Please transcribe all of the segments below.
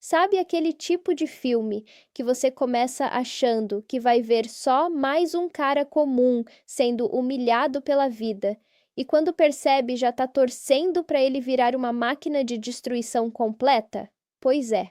Sabe aquele tipo de filme que você começa achando que vai ver só mais um cara comum sendo humilhado pela vida, e quando percebe já tá torcendo para ele virar uma máquina de destruição completa? Pois é.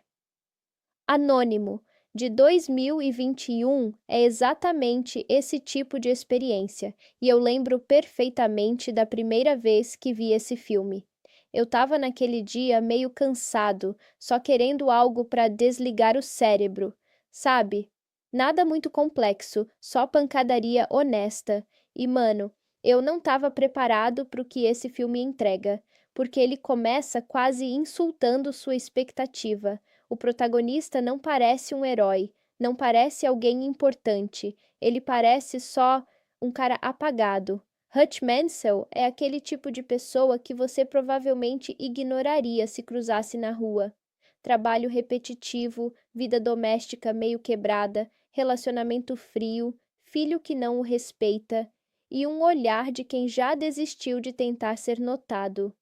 Anônimo, de 2021, é exatamente esse tipo de experiência, e eu lembro perfeitamente da primeira vez que vi esse filme. Eu estava naquele dia meio cansado, só querendo algo para desligar o cérebro, sabe? Nada muito complexo, só pancadaria honesta. E, mano, eu não estava preparado para o que esse filme entrega, porque ele começa quase insultando sua expectativa. O protagonista não parece um herói, não parece alguém importante, ele parece só um cara apagado. Hutch Mansell é aquele tipo de pessoa que você provavelmente ignoraria se cruzasse na rua. Trabalho repetitivo, vida doméstica meio quebrada, relacionamento frio, filho que não o respeita e um olhar de quem já desistiu de tentar ser notado.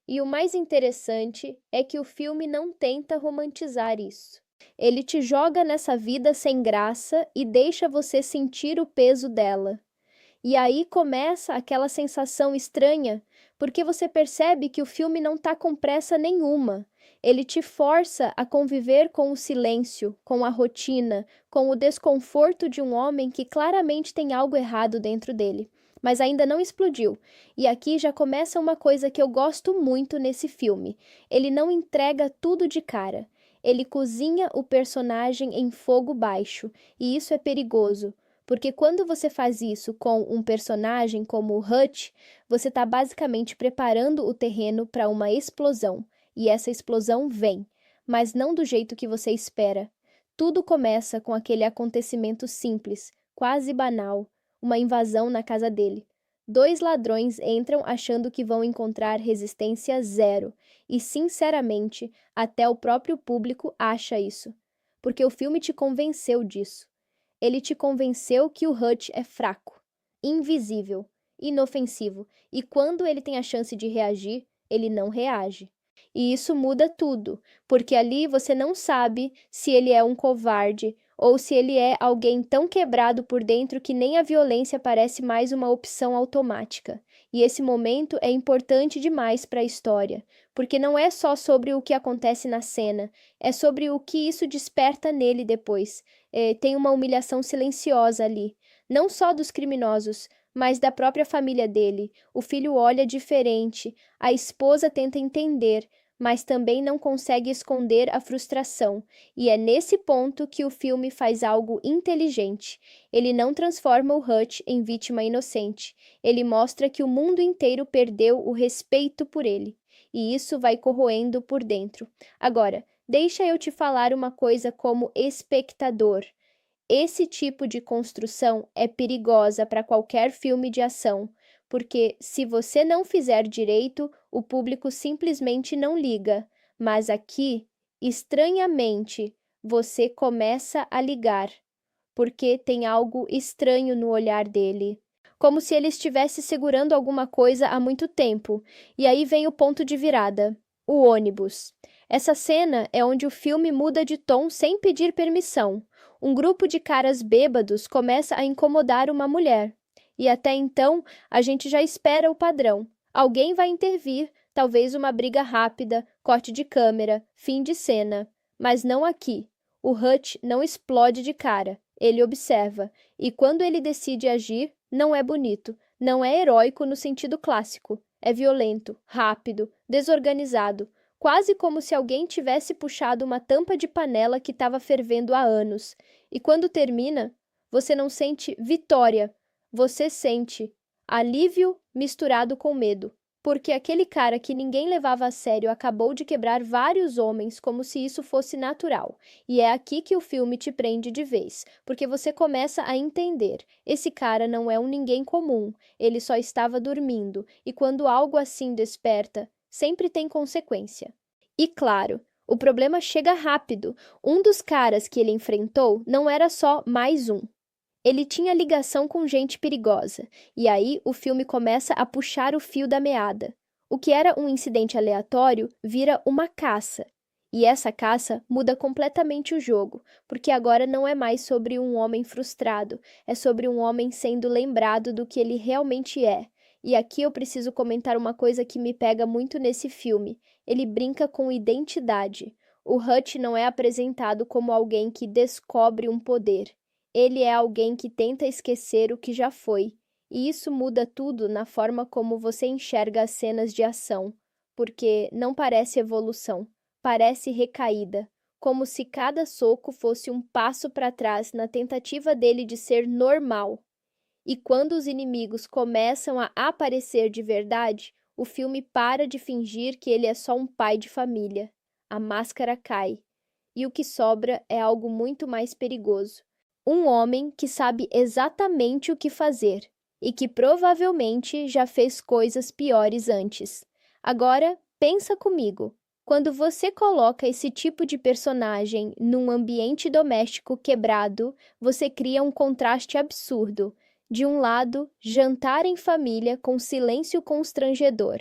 E o mais interessante é que o filme não tenta romantizar isso. Ele te joga nessa vida sem graça e deixa você sentir o peso dela. E aí começa aquela sensação estranha, porque você percebe que o filme não está com pressa nenhuma. Ele te força a conviver com o silêncio, com a rotina, com o desconforto de um homem que claramente tem algo errado dentro dele, mas ainda não explodiu. E aqui já começa uma coisa que eu gosto muito nesse filme. Ele não entrega tudo de cara. Ele cozinha o personagem em fogo baixo, e isso é perigoso. Porque quando você faz isso com um personagem como o Hutch, você está basicamente preparando o terreno para uma explosão. E essa explosão vem, mas não do jeito que você espera. Tudo começa com aquele acontecimento simples, quase banal, uma invasão na casa dele. Dois ladrões entram achando que vão encontrar resistência zero, e sinceramente, até o próprio público acha isso, porque o filme te convenceu disso. Ele te convenceu que o Hutch é fraco, invisível, inofensivo, e quando ele tem a chance de reagir, ele não reage. E isso muda tudo, porque ali você não sabe se ele é um covarde ou se ele é alguém tão quebrado por dentro que nem a violência parece mais uma opção automática. E esse momento é importante demais para a história, porque não é só sobre o que acontece na cena, é sobre o que isso desperta nele depois. Tem uma humilhação silenciosa ali, não só dos criminosos, mas da própria família dele. O filho olha diferente, a esposa tenta entender, mas também não consegue esconder a frustração. E é nesse ponto que o filme faz algo inteligente. Ele não transforma o Hutch em vítima inocente. Ele mostra que o mundo inteiro perdeu o respeito por ele. E isso vai corroendo por dentro. Agora, deixa eu te falar uma coisa como espectador. Esse tipo de construção é perigosa para qualquer filme de ação, porque se você não fizer direito, o público simplesmente não liga. Mas aqui, estranhamente, você começa a ligar, porque tem algo estranho no olhar dele. Como se ele estivesse segurando alguma coisa há muito tempo. E aí vem o ponto de virada: o ônibus. Essa cena é onde o filme muda de tom sem pedir permissão. Um grupo de caras bêbados começa a incomodar uma mulher. E até então, a gente já espera o padrão. Alguém vai intervir, talvez uma briga rápida, corte de câmera, fim de cena. Mas não aqui. O Hutch não explode de cara. Ele observa. E quando ele decide agir, não é bonito. Não é heróico no sentido clássico. É violento, rápido, desorganizado. Quase como se alguém tivesse puxado uma tampa de panela que estava fervendo há anos. E quando termina, você não sente vitória, você sente alívio misturado com medo. Porque aquele cara que ninguém levava a sério acabou de quebrar vários homens como se isso fosse natural. E é aqui que o filme te prende de vez, porque você começa a entender. Esse cara não é um ninguém comum, ele só estava dormindo, e quando algo assim desperta, sempre tem consequência. E claro, o problema chega rápido. Um dos caras que ele enfrentou não era só mais um. Ele tinha ligação com gente perigosa, e aí o filme começa a puxar o fio da meada. O que era um incidente aleatório vira uma caça. E essa caça muda completamente o jogo, porque agora não é mais sobre um homem frustrado, é sobre um homem sendo lembrado do que ele realmente é. E aqui eu preciso comentar uma coisa que me pega muito nesse filme. Ele brinca com identidade. O Hutch não é apresentado como alguém que descobre um poder. Ele é alguém que tenta esquecer o que já foi. E isso muda tudo na forma como você enxerga as cenas de ação, porque não parece evolução, parece recaída, como se cada soco fosse um passo para trás na tentativa dele de ser normal. E quando os inimigos começam a aparecer de verdade, o filme para de fingir que ele é só um pai de família. A máscara cai. E o que sobra é algo muito mais perigoso. Um homem que sabe exatamente o que fazer e que provavelmente já fez coisas piores antes. Agora, pensa comigo. Quando você coloca esse tipo de personagem num ambiente doméstico quebrado, você cria um contraste absurdo. De um lado, jantar em família com silêncio constrangedor.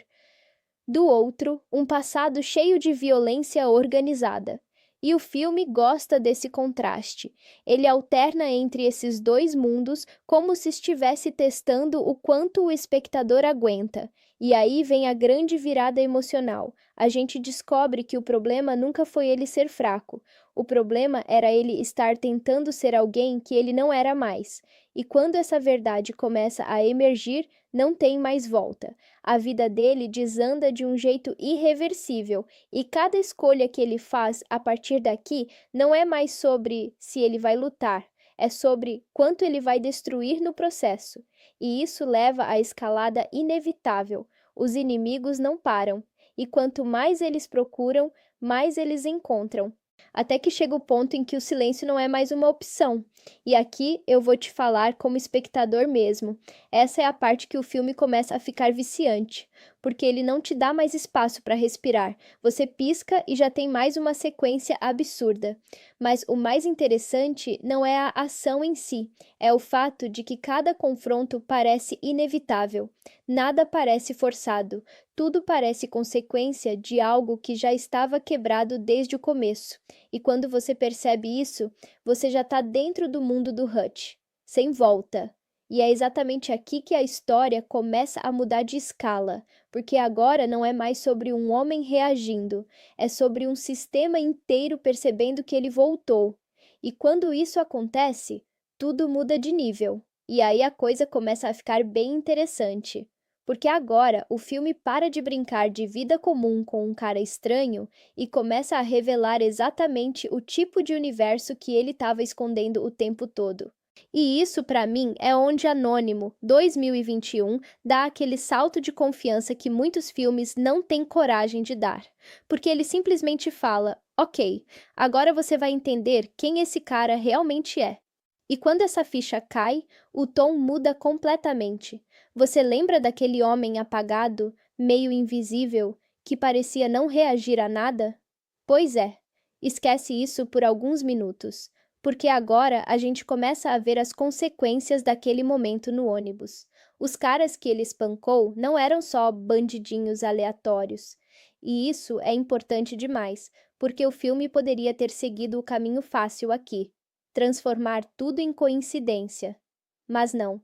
Do outro, um passado cheio de violência organizada. E o filme gosta desse contraste. Ele alterna entre esses dois mundos como se estivesse testando o quanto o espectador aguenta. E aí vem a grande virada emocional. A gente descobre que o problema nunca foi ele ser fraco. O problema era ele estar tentando ser alguém que ele não era mais. E quando essa verdade começa a emergir, não tem mais volta. A vida dele desanda de um jeito irreversível, e cada escolha que ele faz a partir daqui não é mais sobre se ele vai lutar, é sobre quanto ele vai destruir no processo. E isso leva à escalada inevitável. Os inimigos não param, e quanto mais eles procuram, mais eles encontram. Até que chega o ponto em que o silêncio não é mais uma opção. E aqui eu vou te falar como espectador mesmo. Essa é a parte que o filme começa a ficar viciante, porque ele não te dá mais espaço para respirar. Você pisca e já tem mais uma sequência absurda. Mas o mais interessante não é a ação em si, é o fato de que cada confronto parece inevitável. Nada parece forçado. Tudo parece consequência de algo que já estava quebrado desde o começo. E quando você percebe isso, você já está dentro do mundo do Hutch, sem volta. E é exatamente aqui que a história começa a mudar de escala, porque agora não é mais sobre um homem reagindo, é sobre um sistema inteiro percebendo que ele voltou. E quando isso acontece, tudo muda de nível. E aí a coisa começa a ficar bem interessante. Porque agora o filme para de brincar de vida comum com um cara estranho e começa a revelar exatamente o tipo de universo que ele estava escondendo o tempo todo. E isso, para mim, é onde Anônimo 2021 dá aquele salto de confiança que muitos filmes não têm coragem de dar. Porque ele simplesmente fala: ok, agora você vai entender quem esse cara realmente é. E quando essa ficha cai, o tom muda completamente. Você lembra daquele homem apagado, meio invisível, que parecia não reagir a nada? Pois é, esquece isso por alguns minutos, porque agora a gente começa a ver as consequências daquele momento no ônibus. Os caras que ele espancou não eram só bandidinhos aleatórios. E isso é importante demais, porque o filme poderia ter seguido o caminho fácil aqui, transformar tudo em coincidência. Mas não,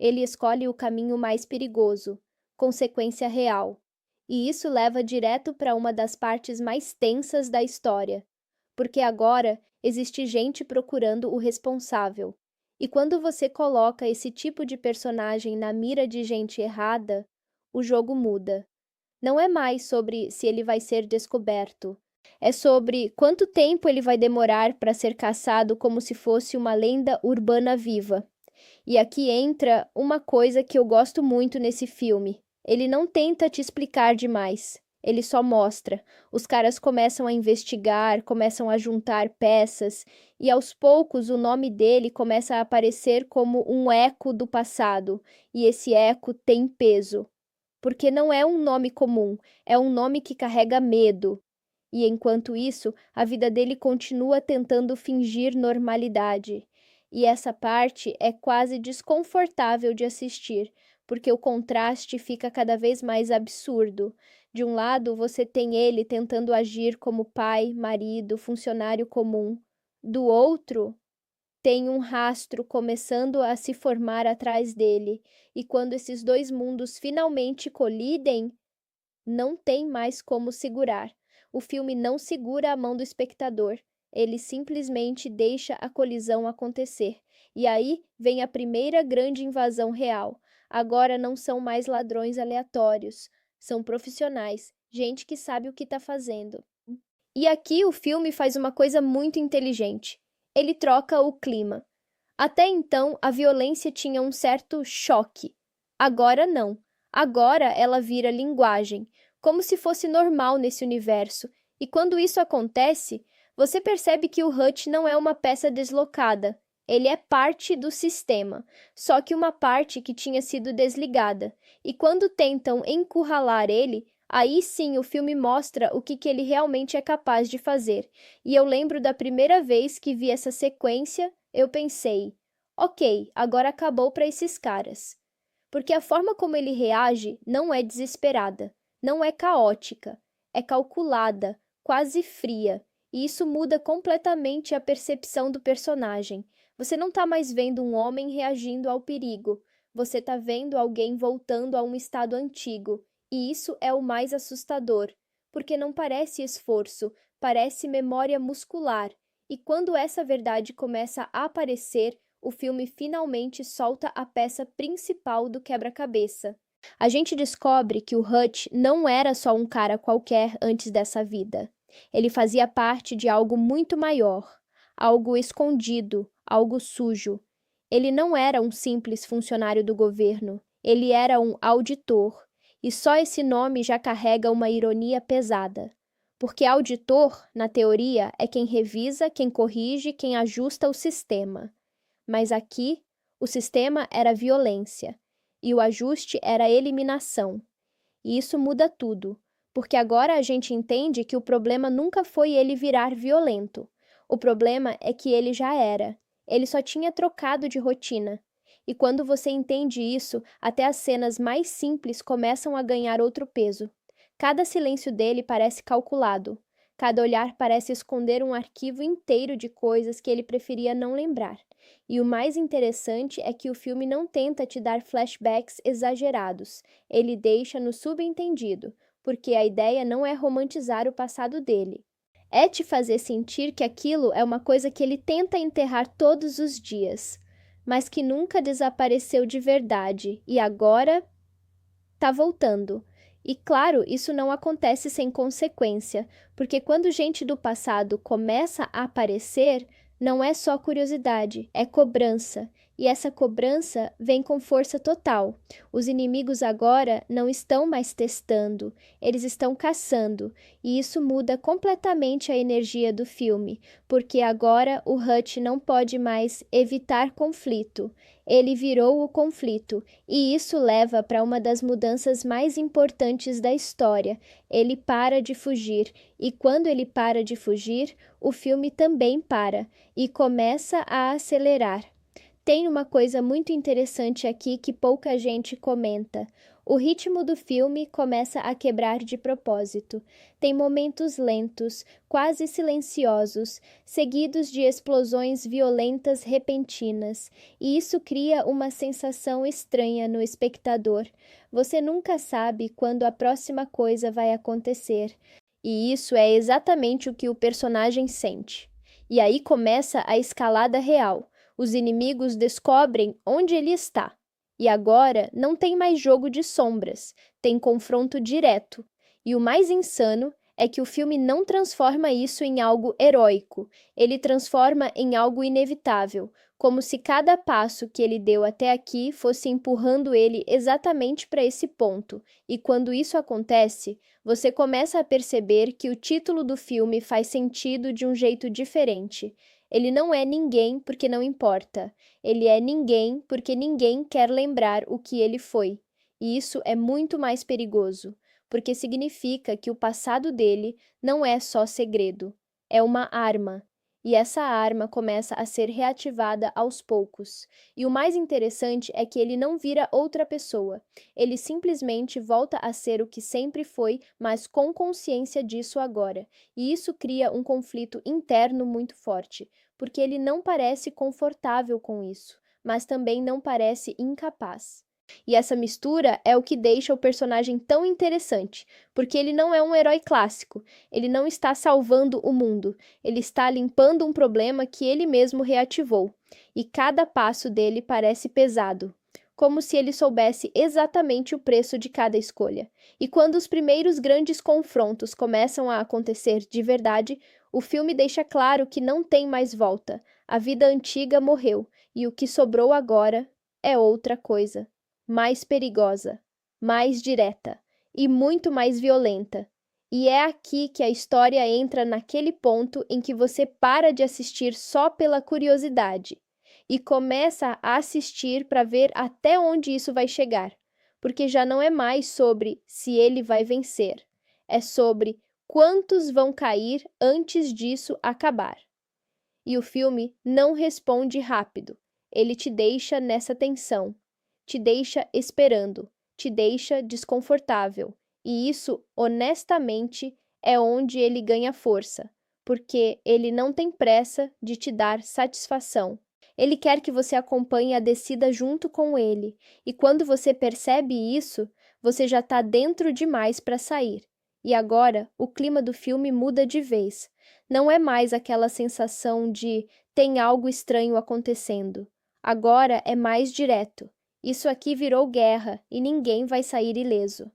ele escolhe o caminho mais perigoso, consequência real. E isso leva direto para uma das partes mais tensas da história, porque agora existe gente procurando o responsável. E quando você coloca esse tipo de personagem na mira de gente errada, o jogo muda. Não é mais sobre se ele vai ser descoberto. É sobre quanto tempo ele vai demorar para ser caçado como se fosse uma lenda urbana viva. E aqui entra uma coisa que eu gosto muito nesse filme. Ele não tenta te explicar demais. Ele só mostra. Os caras começam a investigar, começam a juntar peças, e aos poucos o nome dele começa a aparecer como um eco do passado, e esse eco tem peso. Porque não é um nome comum, é um nome que carrega medo. E enquanto isso, a vida dele continua tentando fingir normalidade. E essa parte é quase desconfortável de assistir, porque o contraste fica cada vez mais absurdo. De um lado, você tem ele tentando agir como pai, marido, funcionário comum. Do outro, tem um rastro começando a se formar atrás dele, e quando esses dois mundos finalmente colidem, não tem mais como segurar. O filme não segura a mão do espectador, ele simplesmente deixa a colisão acontecer. E aí vem a primeira grande invasão real. Agora não são mais ladrões aleatórios, são profissionais, gente que sabe o que está fazendo. E aqui o filme faz uma coisa muito inteligente. Ele troca o clima. Até então, a violência tinha um certo choque. Agora não. Agora ela vira linguagem, como se fosse normal nesse universo. E quando isso acontece, você percebe que o Hutch não é uma peça deslocada. Ele é parte do sistema, só que uma parte que tinha sido desligada. E quando tentam encurralar ele, aí sim o filme mostra o que ele realmente é capaz de fazer. E eu lembro da primeira vez que vi essa sequência, eu pensei, ok, agora acabou para esses caras. Porque a forma como ele reage não é desesperada, não é caótica, é calculada, quase fria, e isso muda completamente a percepção do personagem. Você não está mais vendo um homem reagindo ao perigo, você está vendo alguém voltando a um estado antigo, e isso é o mais assustador, porque não parece esforço, parece memória muscular, e quando essa verdade começa a aparecer, o filme finalmente solta a peça principal do quebra-cabeça. A gente descobre que o Hutch não era só um cara qualquer antes dessa vida. Ele fazia parte de algo muito maior, algo escondido, algo sujo. Ele não era um simples funcionário do governo, ele era um auditor, e só esse nome já carrega uma ironia pesada. Porque auditor, na teoria, é quem revisa, quem corrige, quem ajusta o sistema. Mas aqui, o sistema era violência e o ajuste era eliminação. E isso muda tudo, porque agora a gente entende que o problema nunca foi ele virar violento. O problema é que ele já era. Ele só tinha trocado de rotina. E quando você entende isso, até as cenas mais simples começam a ganhar outro peso. Cada silêncio dele parece calculado. Cada olhar parece esconder um arquivo inteiro de coisas que ele preferia não lembrar. E o mais interessante é que o filme não tenta te dar flashbacks exagerados. Ele deixa no subentendido, porque a ideia não é romantizar o passado dele. É te fazer sentir que aquilo é uma coisa que ele tenta enterrar todos os dias, mas que nunca desapareceu de verdade e agora tá voltando. E claro, isso não acontece sem consequência, porque quando gente do passado começa a aparecer, não é só curiosidade, é cobrança. E essa cobrança vem com força total. Os inimigos agora não estão mais testando, eles estão caçando. E isso muda completamente a energia do filme, porque agora o Hutch não pode mais evitar conflito. Ele virou o conflito, e isso leva para uma das mudanças mais importantes da história. Ele para de fugir, e quando ele para de fugir, o filme também para e começa a acelerar. Tem uma coisa muito interessante aqui que pouca gente comenta. O ritmo do filme começa a quebrar de propósito. Tem momentos lentos, quase silenciosos, seguidos de explosões violentas repentinas, e isso cria uma sensação estranha no espectador. Você nunca sabe quando a próxima coisa vai acontecer, e isso é exatamente o que o personagem sente. E aí começa a escalada real. Os inimigos descobrem onde ele está. E agora não tem mais jogo de sombras, tem confronto direto. E o mais insano é que o filme não transforma isso em algo heróico, ele transforma em algo inevitável, como se cada passo que ele deu até aqui fosse empurrando ele exatamente para esse ponto. E quando isso acontece, você começa a perceber que o título do filme faz sentido de um jeito diferente. Ele não é ninguém porque não importa. Ele é ninguém porque ninguém quer lembrar o que ele foi. E isso é muito mais perigoso, porque significa que o passado dele não é só segredo, é uma arma. E essa arma começa a ser reativada aos poucos. E o mais interessante é que ele não vira outra pessoa. Ele simplesmente volta a ser o que sempre foi, mas com consciência disso agora. E isso cria um conflito interno muito forte, porque ele não parece confortável com isso, mas também não parece incapaz. E essa mistura é o que deixa o personagem tão interessante, porque ele não é um herói clássico, ele não está salvando o mundo, ele está limpando um problema que ele mesmo reativou, e cada passo dele parece pesado, como se ele soubesse exatamente o preço de cada escolha. E quando os primeiros grandes confrontos começam a acontecer de verdade, o filme deixa claro que não tem mais volta. A vida antiga morreu, e o que sobrou agora é outra coisa, mais perigosa, mais direta e muito mais violenta. E é aqui que a história entra naquele ponto em que você para de assistir só pela curiosidade e começa a assistir para ver até onde isso vai chegar, porque já não é mais sobre se ele vai vencer, é sobre quantos vão cair antes disso acabar. E o filme não responde rápido, ele te deixa nessa tensão, te deixa esperando, te deixa desconfortável. E isso, honestamente, é onde ele ganha força, porque ele não tem pressa de te dar satisfação. Ele quer que você acompanhe a descida junto com ele, e quando você percebe isso, você já está dentro demais para sair. E agora, o clima do filme muda de vez. Não é mais aquela sensação de tem algo estranho acontecendo. Agora é mais direto. Isso aqui virou guerra e ninguém vai sair ileso.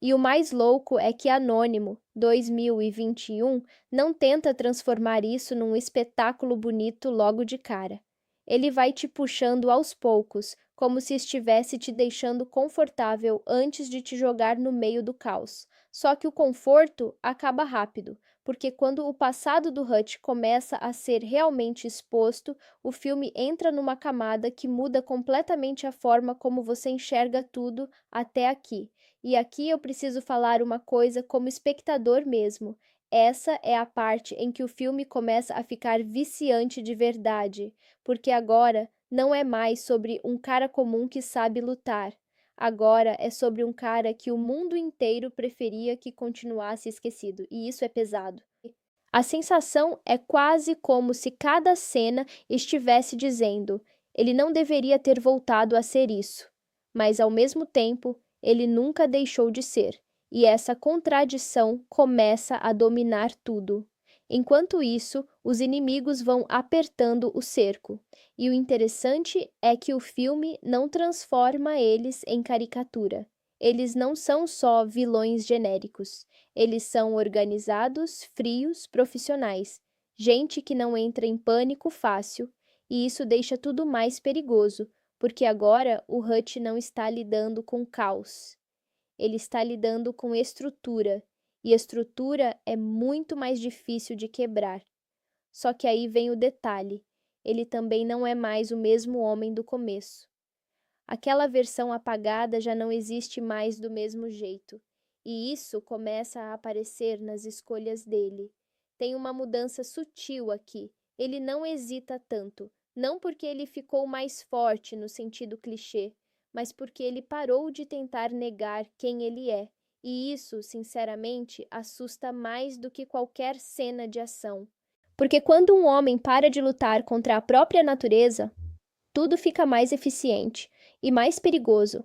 E o mais louco é que Anônimo, 2021, não tenta transformar isso num espetáculo bonito logo de cara. Ele vai te puxando aos poucos, como se estivesse te deixando confortável antes de te jogar no meio do caos. Só que o conforto acaba rápido, porque quando o passado do Hutch começa a ser realmente exposto, o filme entra numa camada que muda completamente a forma como você enxerga tudo até aqui. E aqui eu preciso falar uma coisa como espectador mesmo. Essa é a parte em que o filme começa a ficar viciante de verdade, porque agora não é mais sobre um cara comum que sabe lutar. Agora é sobre um cara que o mundo inteiro preferia que continuasse esquecido, e isso é pesado. A sensação é quase como se cada cena estivesse dizendo: ele não deveria ter voltado a ser isso, mas ao mesmo tempo, ele nunca deixou de ser, e essa contradição começa a dominar tudo. Enquanto isso, os inimigos vão apertando o cerco, e o interessante é que o filme não transforma eles em caricatura. Eles não são só vilões genéricos. Eles são organizados, frios, profissionais, gente que não entra em pânico fácil, e isso deixa tudo mais perigoso, porque agora o Hutch não está lidando com caos, ele está lidando com estrutura, e estrutura é muito mais difícil de quebrar. Só que aí vem o detalhe, ele também não é mais o mesmo homem do começo. Aquela versão apagada já não existe mais do mesmo jeito. E isso começa a aparecer nas escolhas dele. Tem uma mudança sutil aqui. Ele não hesita tanto, não porque ele ficou mais forte no sentido clichê, mas porque ele parou de tentar negar quem ele é. E isso, sinceramente, assusta mais do que qualquer cena de ação. Porque quando um homem para de lutar contra a própria natureza, tudo fica mais eficiente e mais perigoso.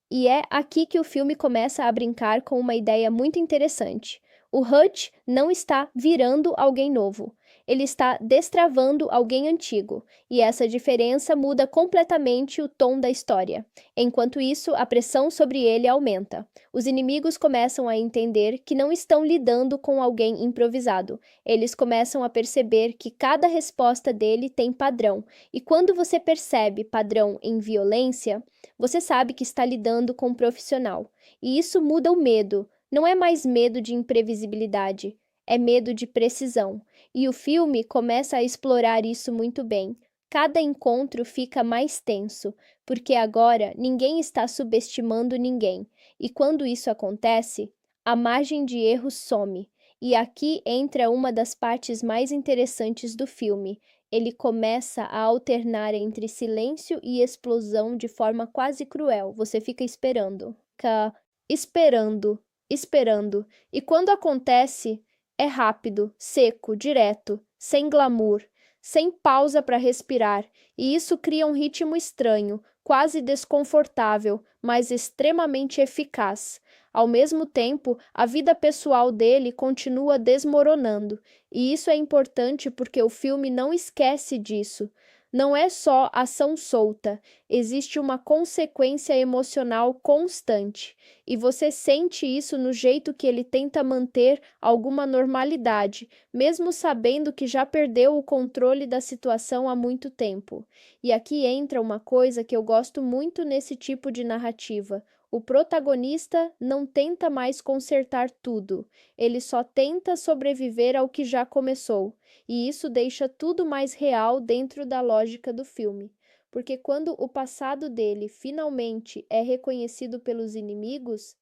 E é aqui que o filme começa a brincar com uma ideia muito interessante. O Hutch não está virando alguém novo, ele está destravando alguém antigo, e essa diferença muda completamente o tom da história. Enquanto isso, a pressão sobre ele aumenta. Os inimigos começam a entender que não estão lidando com alguém improvisado. Eles começam a perceber que cada resposta dele tem padrão, e quando você percebe padrão em violência, você sabe que está lidando com um profissional. E isso muda o medo. Não é mais medo de imprevisibilidade, é medo de precisão. E o filme começa a explorar isso muito bem. Cada encontro fica mais tenso, porque agora ninguém está subestimando ninguém. E quando isso acontece, a margem de erro some. E aqui entra uma das partes mais interessantes do filme. Ele começa a alternar entre silêncio e explosão de forma quase cruel. Você fica esperando, fica esperando, esperando. E quando acontece, é rápido, seco, direto, sem glamour, sem pausa para respirar. E isso cria um ritmo estranho, quase desconfortável, mas extremamente eficaz. Ao mesmo tempo, a vida pessoal dele continua desmoronando, e isso é importante porque o filme não esquece disso. Não é só ação solta, existe uma consequência emocional constante, e você sente isso no jeito que ele tenta manter alguma normalidade, mesmo sabendo que já perdeu o controle da situação há muito tempo. E aqui entra uma coisa que eu gosto muito nesse tipo de narrativa. O protagonista não tenta mais consertar tudo, ele só tenta sobreviver ao que já começou, e isso deixa tudo mais real dentro da lógica do filme. Porque quando o passado dele finalmente é reconhecido pelos inimigos,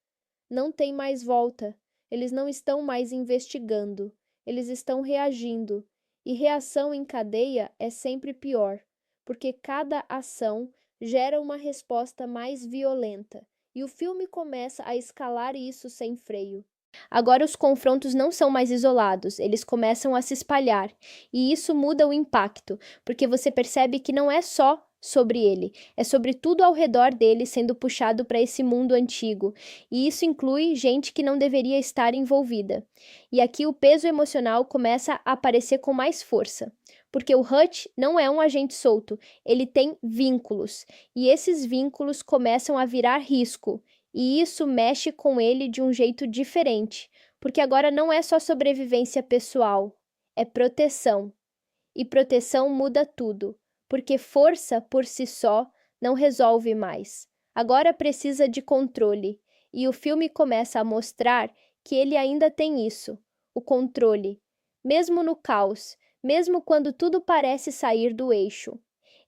não tem mais volta. Eles não estão mais investigando, eles estão reagindo. E reação em cadeia é sempre pior, porque cada ação gera uma resposta mais violenta. E o filme começa a escalar isso sem freio. Agora os confrontos não são mais isolados, eles começam a se espalhar, e isso muda o impacto, porque você percebe que não é só sobre ele, é sobre tudo ao redor dele sendo puxado para esse mundo antigo, e isso inclui gente que não deveria estar envolvida. E aqui o peso emocional começa a aparecer com mais força, porque o Hutch não é um agente solto, ele tem vínculos, e esses vínculos começam a virar risco. E isso mexe com ele de um jeito diferente, porque agora não é só sobrevivência pessoal, é proteção. E proteção muda tudo, porque força por si só não resolve mais. Agora precisa de controle, e o filme começa a mostrar que ele ainda tem isso, o controle, mesmo no caos, mesmo quando tudo parece sair do eixo.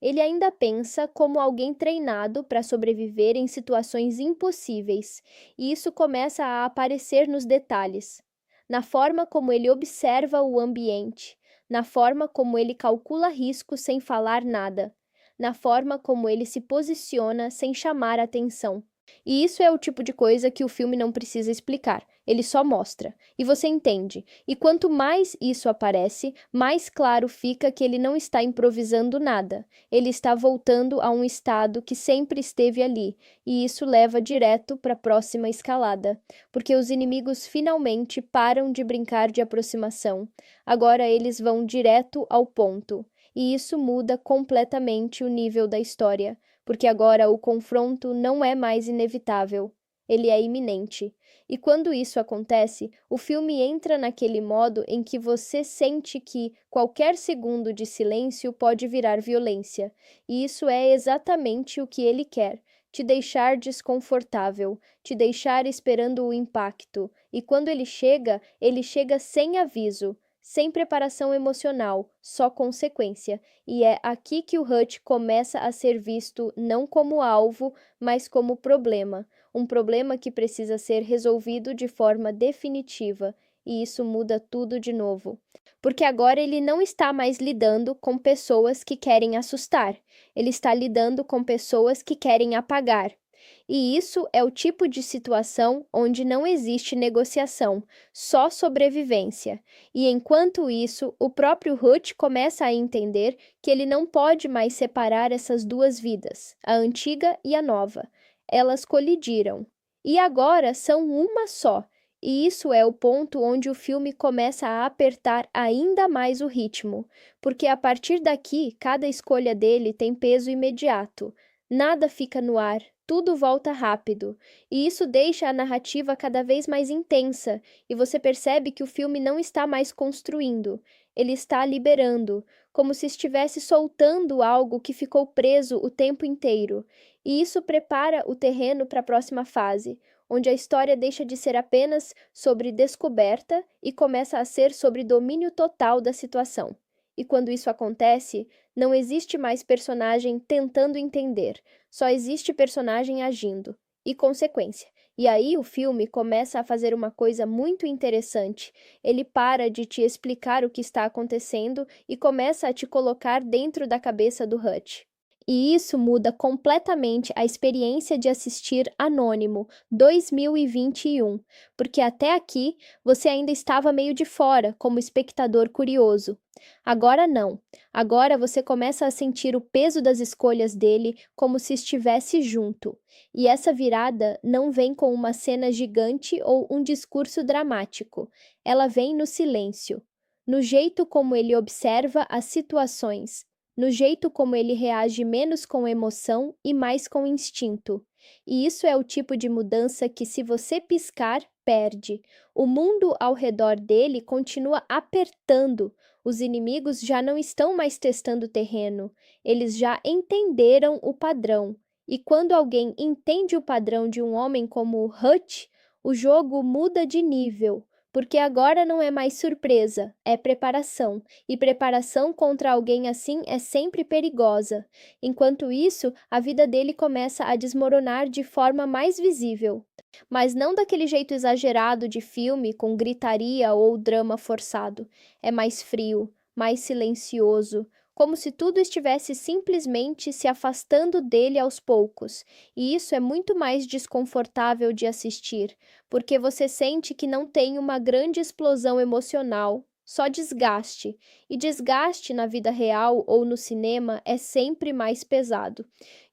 Ele ainda pensa como alguém treinado para sobreviver em situações impossíveis, e isso começa a aparecer nos detalhes, na forma como ele observa o ambiente, na forma como ele calcula riscos sem falar nada, na forma como ele se posiciona sem chamar atenção. E isso é o tipo de coisa que o filme não precisa explicar, ele só mostra, e você entende. E quanto mais isso aparece, mais claro fica que ele não está improvisando nada, ele está voltando a um estado que sempre esteve ali, e isso leva direto para a próxima escalada, porque os inimigos finalmente param de brincar de aproximação, agora eles vão direto ao ponto, e isso muda completamente o nível da história. Porque agora o confronto não é mais inevitável, ele é iminente. E quando isso acontece, o filme entra naquele modo em que você sente que qualquer segundo de silêncio pode virar violência. E isso é exatamente o que ele quer. Te deixar desconfortável, te deixar esperando o impacto. E quando ele chega sem aviso, sem preparação emocional, só consequência. E é aqui que o Hutch começa a ser visto não como alvo, mas como problema. Um problema que precisa ser resolvido de forma definitiva. E isso muda tudo de novo. Porque agora ele não está mais lidando com pessoas que querem assustar. Ele está lidando com pessoas que querem apagar. E isso é o tipo de situação onde não existe negociação, só sobrevivência. E enquanto isso, o próprio Hutch começa a entender que ele não pode mais separar essas duas vidas, a antiga e a nova. Elas colidiram. E agora são uma só. E isso é o ponto onde o filme começa a apertar ainda mais o ritmo, porque a partir daqui, cada escolha dele tem peso imediato. Nada fica no ar, tudo volta rápido, e isso deixa a narrativa cada vez mais intensa, e você percebe que o filme não está mais construindo, ele está liberando, como se estivesse soltando algo que ficou preso o tempo inteiro, e isso prepara o terreno para a próxima fase, onde a história deixa de ser apenas sobre descoberta e começa a ser sobre domínio total da situação. E quando isso acontece, não existe mais personagem tentando entender, só existe personagem agindo, e consequência. E aí o filme começa a fazer uma coisa muito interessante. Ele para de te explicar o que está acontecendo e começa a te colocar dentro da cabeça do Hutch. E isso muda completamente a experiência de assistir Anônimo 2021, porque até aqui você ainda estava meio de fora, como espectador curioso. Agora não. Agora você começa a sentir o peso das escolhas dele como se estivesse junto. E essa virada não vem com uma cena gigante ou um discurso dramático. Ela vem no silêncio, no jeito como ele observa as situações, no jeito como ele reage menos com emoção e mais com instinto. E isso é o tipo de mudança que, se você piscar, perde. O mundo ao redor dele continua apertando. Os inimigos já não estão mais testando o terreno. Eles já entenderam o padrão. E quando alguém entende o padrão de um homem como o Hutch, o jogo muda de nível. Porque agora não é mais surpresa, é preparação. E preparação contra alguém assim é sempre perigosa. Enquanto isso, a vida dele começa a desmoronar de forma mais visível. Mas não daquele jeito exagerado de filme, com gritaria ou drama forçado. É mais frio, mais silencioso, como se tudo estivesse simplesmente se afastando dele aos poucos. E isso é muito mais desconfortável de assistir, porque você sente que não tem uma grande explosão emocional, só desgaste. E desgaste na vida real ou no cinema é sempre mais pesado.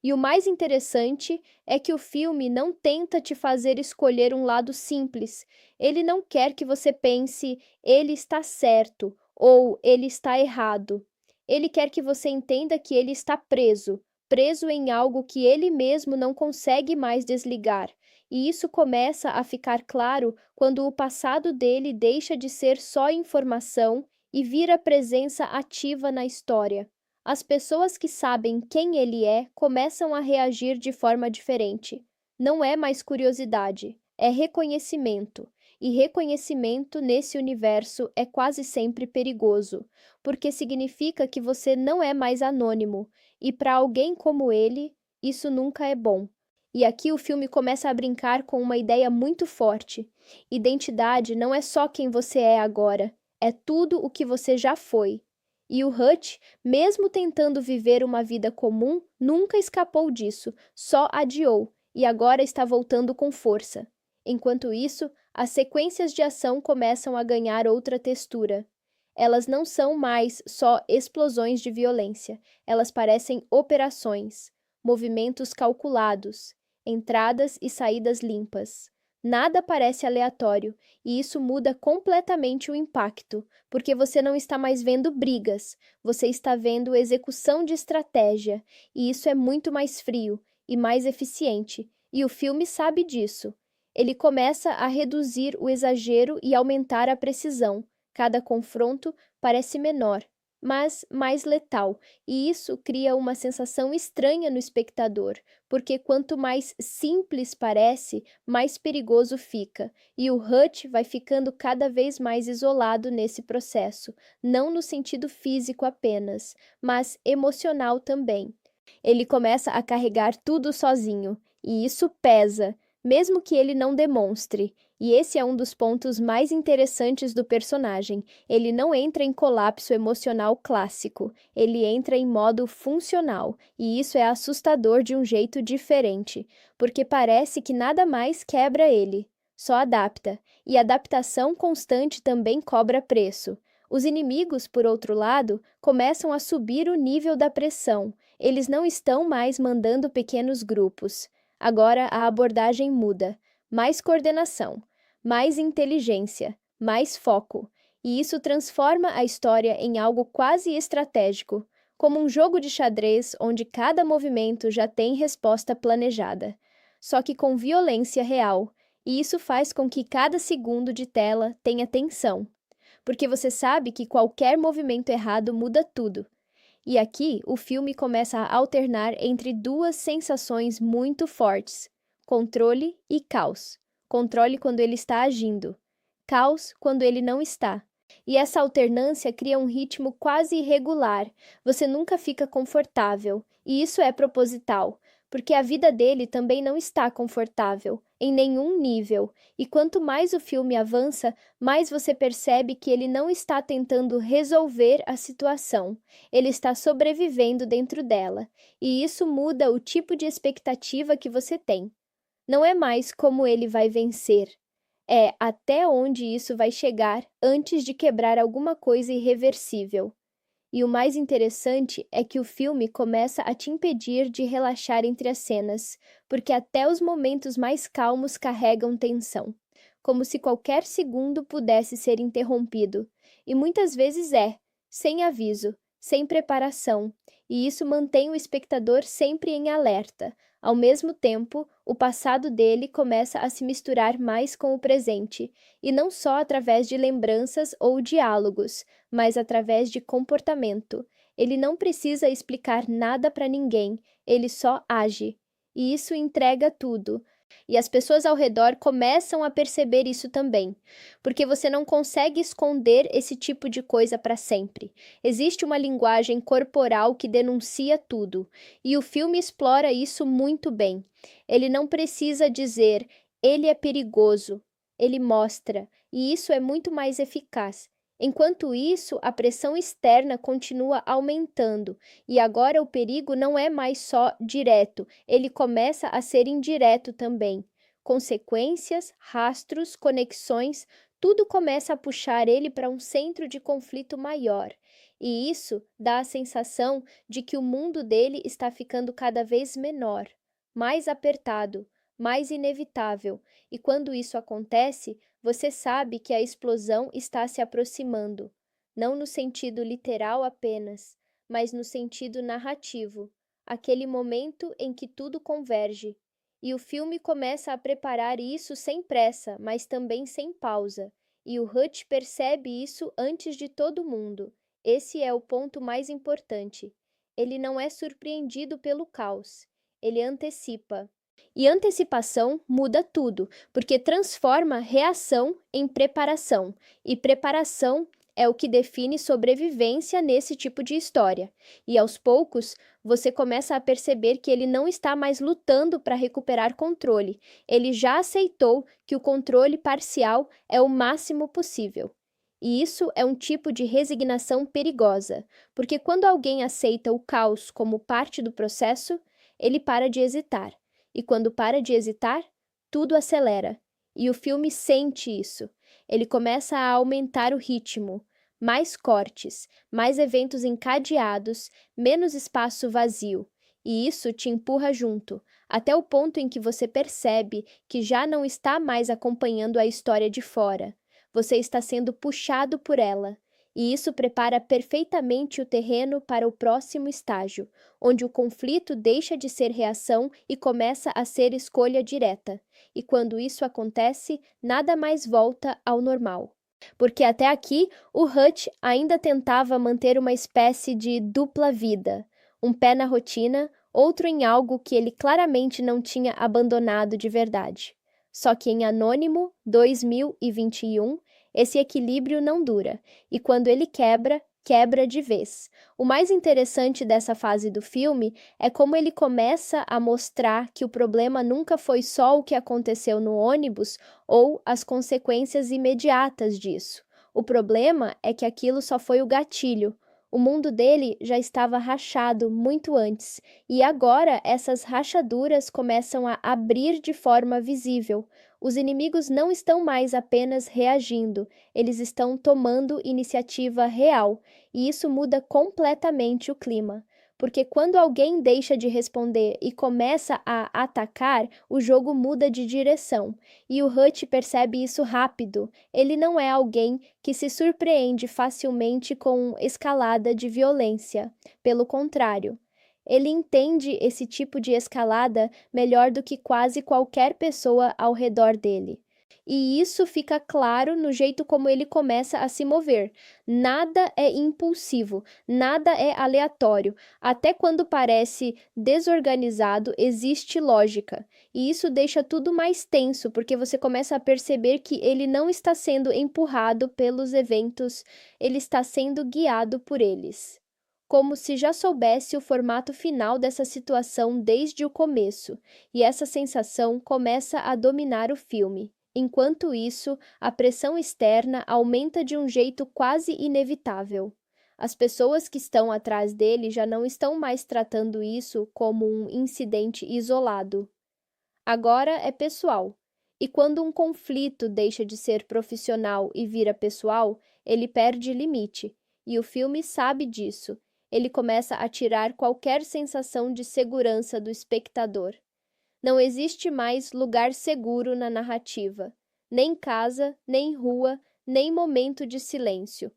E o mais interessante é que o filme não tenta te fazer escolher um lado simples. Ele não quer que você pense, ele está certo ou ele está errado. Ele quer que você entenda que ele está preso, preso em algo que ele mesmo não consegue mais desligar. E isso começa a ficar claro quando o passado dele deixa de ser só informação e vira presença ativa na história. As pessoas que sabem quem ele é começam a reagir de forma diferente. Não é mais curiosidade, é reconhecimento. E reconhecimento nesse universo é quase sempre perigoso, porque significa que você não é mais anônimo, e para alguém como ele, isso nunca é bom. E aqui o filme começa a brincar com uma ideia muito forte. Identidade não é só quem você é agora, é tudo o que você já foi. E o Hutch, mesmo tentando viver uma vida comum, nunca escapou disso, só adiou, e agora está voltando com força. Enquanto isso, as sequências de ação começam a ganhar outra textura. Elas não são mais só explosões de violência, elas parecem operações, movimentos calculados, entradas e saídas limpas. Nada parece aleatório, e isso muda completamente o impacto, porque você não está mais vendo brigas, você está vendo execução de estratégia, e isso é muito mais frio e mais eficiente, e o filme sabe disso. Ele começa a reduzir o exagero e aumentar a precisão. Cada confronto parece menor, mas mais letal, e isso cria uma sensação estranha no espectador, porque quanto mais simples parece, mais perigoso fica, e o Hutch vai ficando cada vez mais isolado nesse processo, não no sentido físico apenas, mas emocional também. Ele começa a carregar tudo sozinho, e isso pesa, mesmo que ele não demonstre. E esse é um dos pontos mais interessantes do personagem. Ele não entra em colapso emocional clássico, ele entra em modo funcional, e isso é assustador de um jeito diferente, porque parece que nada mais quebra ele, só adapta, e adaptação constante também cobra preço. Os inimigos, por outro lado, começam a subir o nível da pressão. Eles não estão mais mandando pequenos grupos. Agora a abordagem muda. Mais coordenação, mais inteligência, mais foco. E isso transforma a história em algo quase estratégico, como um jogo de xadrez onde cada movimento já tem resposta planejada, só que com violência real. E isso faz com que cada segundo de tela tenha tensão, porque você sabe que qualquer movimento errado muda tudo. E aqui o filme começa a alternar entre duas sensações muito fortes: controle e caos. Controle quando ele está agindo, caos quando ele não está. E essa alternância cria um ritmo quase irregular. Você nunca fica confortável, e isso é proposital, porque a vida dele também não está confortável. em nenhum nível. E quanto mais o filme avança, mais você percebe que ele não está tentando resolver a situação, ele está sobrevivendo dentro dela. E isso muda o tipo de expectativa que você tem. Não é mais como ele vai vencer, é até onde isso vai chegar antes de quebrar alguma coisa irreversível. E o mais interessante é que o filme começa a te impedir de relaxar entre as cenas, porque até os momentos mais calmos carregam tensão, como se qualquer segundo pudesse ser interrompido. E muitas vezes é, sem aviso, sem preparação, e isso mantém o espectador sempre em alerta. Ao mesmo tempo, o passado dele começa a se misturar mais com o presente, e não só através de lembranças ou diálogos, mas através de comportamento. Ele não precisa explicar nada para ninguém, ele só age. E isso entrega tudo. E as pessoas ao redor começam a perceber isso também, porque você não consegue esconder esse tipo de coisa para sempre. Existe uma linguagem corporal que denuncia tudo, e o filme explora isso muito bem. Ele não precisa dizer, ele é perigoso, ele mostra, e isso é muito mais eficaz. Enquanto isso, a pressão externa continua aumentando, e agora o perigo não é mais só direto, ele começa a ser indireto também. Consequências, rastros, conexões, tudo começa a puxar ele para um centro de conflito maior. E isso dá a sensação de que o mundo dele está ficando cada vez menor, mais apertado, mais inevitável, e quando isso acontece, você sabe que a explosão está se aproximando, não no sentido literal apenas, mas no sentido narrativo, aquele momento em que tudo converge. E o filme começa a preparar isso sem pressa, mas também sem pausa. E o Hutch percebe isso antes de todo mundo. Esse é o ponto mais importante. Ele não é surpreendido pelo caos, ele antecipa. E antecipação muda tudo, porque transforma reação em preparação, e preparação é o que define sobrevivência nesse tipo de história. E aos poucos, você começa a perceber que ele não está mais lutando para recuperar controle, ele já aceitou que o controle parcial é o máximo possível. E isso é um tipo de resignação perigosa, porque quando alguém aceita o caos como parte do processo, ele para de hesitar. E quando para de hesitar, tudo acelera. E o filme sente isso. Ele começa a aumentar o ritmo. Mais cortes, mais eventos encadeados, menos espaço vazio. E isso te empurra junto, até o ponto em que você percebe que já não está mais acompanhando a história de fora. Você está sendo puxado por ela. E isso prepara perfeitamente o terreno para o próximo estágio, onde o conflito deixa de ser reação e começa a ser escolha direta. E quando isso acontece, nada mais volta ao normal. Porque até aqui, o Hutch ainda tentava manter uma espécie de dupla vida, um pé na rotina, outro em algo que ele claramente não tinha abandonado de verdade. Só que em Anônimo 2021, esse equilíbrio não dura, e quando ele quebra, quebra de vez. O mais interessante dessa fase do filme é como ele começa a mostrar que o problema nunca foi só o que aconteceu no ônibus ou as consequências imediatas disso. O problema é que aquilo só foi o gatilho. O mundo dele já estava rachado muito antes, e agora essas rachaduras começam a abrir de forma visível. Os inimigos não estão mais apenas reagindo, eles estão tomando iniciativa real, e isso muda completamente o clima. Porque quando alguém deixa de responder e começa a atacar, o jogo muda de direção. E o Hutch percebe isso rápido. Ele não é alguém que se surpreende facilmente com escalada de violência. Pelo contrário, ele entende esse tipo de escalada melhor do que quase qualquer pessoa ao redor dele. E isso fica claro no jeito como ele começa a se mover. Nada é impulsivo, nada é aleatório. Até quando parece desorganizado, existe lógica. E isso deixa tudo mais tenso, porque você começa a perceber que ele não está sendo empurrado pelos eventos, ele está sendo guiado por eles. como se já soubesse o formato final dessa situação desde o começo, e essa sensação começa a dominar o filme. Enquanto isso, a pressão externa aumenta de um jeito quase inevitável. As pessoas que estão atrás dele já não estão mais tratando isso como um incidente isolado. Agora é pessoal. E quando um conflito deixa de ser profissional e vira pessoal, ele perde limite. E o filme sabe disso. Ele começa a tirar qualquer sensação de segurança do espectador. Não existe mais lugar seguro na narrativa. Nem casa, nem rua, nem momento de silêncio.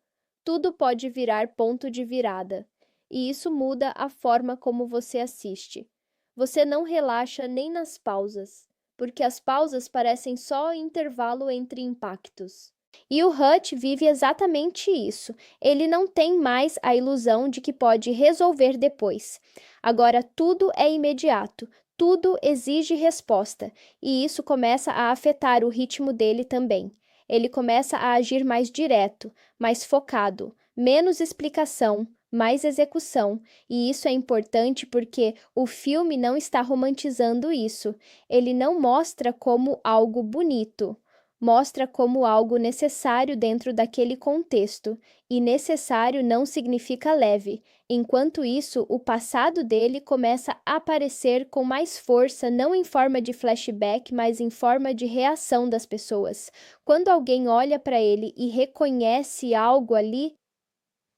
Tudo pode virar ponto de virada. E isso muda a forma como você assiste. Você não relaxa nem nas pausas, porque as pausas parecem só intervalo entre impactos. E o Hutch vive exatamente isso. Ele não tem mais a ilusão de que pode resolver depois. Agora tudo é imediato, tudo exige resposta, e isso começa a afetar o ritmo dele também. Ele começa a agir mais direto, mais focado, menos explicação, mais execução, e isso é importante porque o filme não está romantizando isso. Ele não mostra como algo bonito, mostra como algo necessário dentro daquele contexto, e necessário não significa leve. Enquanto isso, o passado dele começa a aparecer com mais força, não em forma de flashback, mas em forma de reação das pessoas. Quando alguém olha para ele e reconhece algo ali,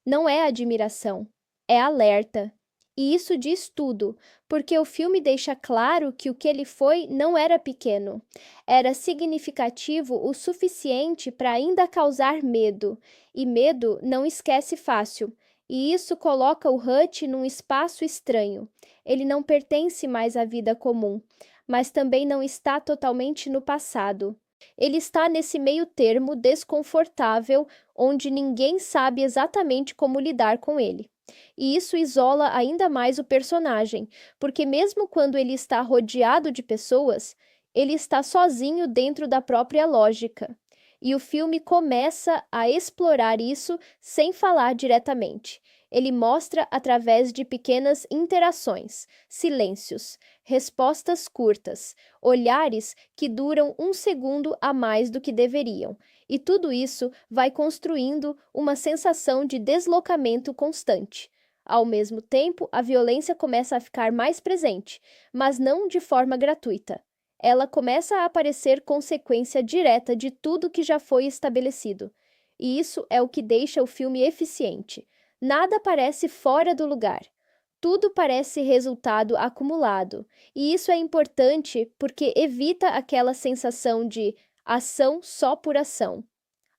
não é admiração, é alerta. E isso diz tudo, porque o filme deixa claro que o que ele foi não era pequeno. Era significativo o suficiente para ainda causar medo. E medo não esquece fácil. E isso coloca o Hutch num espaço estranho. Ele não pertence mais à vida comum, mas também não está totalmente no passado. Ele está nesse meio termo desconfortável, onde ninguém sabe exatamente como lidar com ele. E isso isola ainda mais o personagem, porque mesmo quando ele está rodeado de pessoas, ele está sozinho dentro da própria lógica. E o filme começa a explorar isso sem falar diretamente. Ele mostra através de pequenas interações, silêncios, respostas curtas, olhares que duram um segundo a mais do que deveriam. E tudo isso vai construindo uma sensação de deslocamento constante. Ao mesmo tempo, a violência começa a ficar mais presente, mas não de forma gratuita. Ela começa a aparecer consequência direta de tudo que já foi estabelecido. E isso é o que deixa o filme eficiente. Nada parece fora do lugar. Tudo parece resultado acumulado. E isso é importante porque evita aquela sensação de ação só por ação.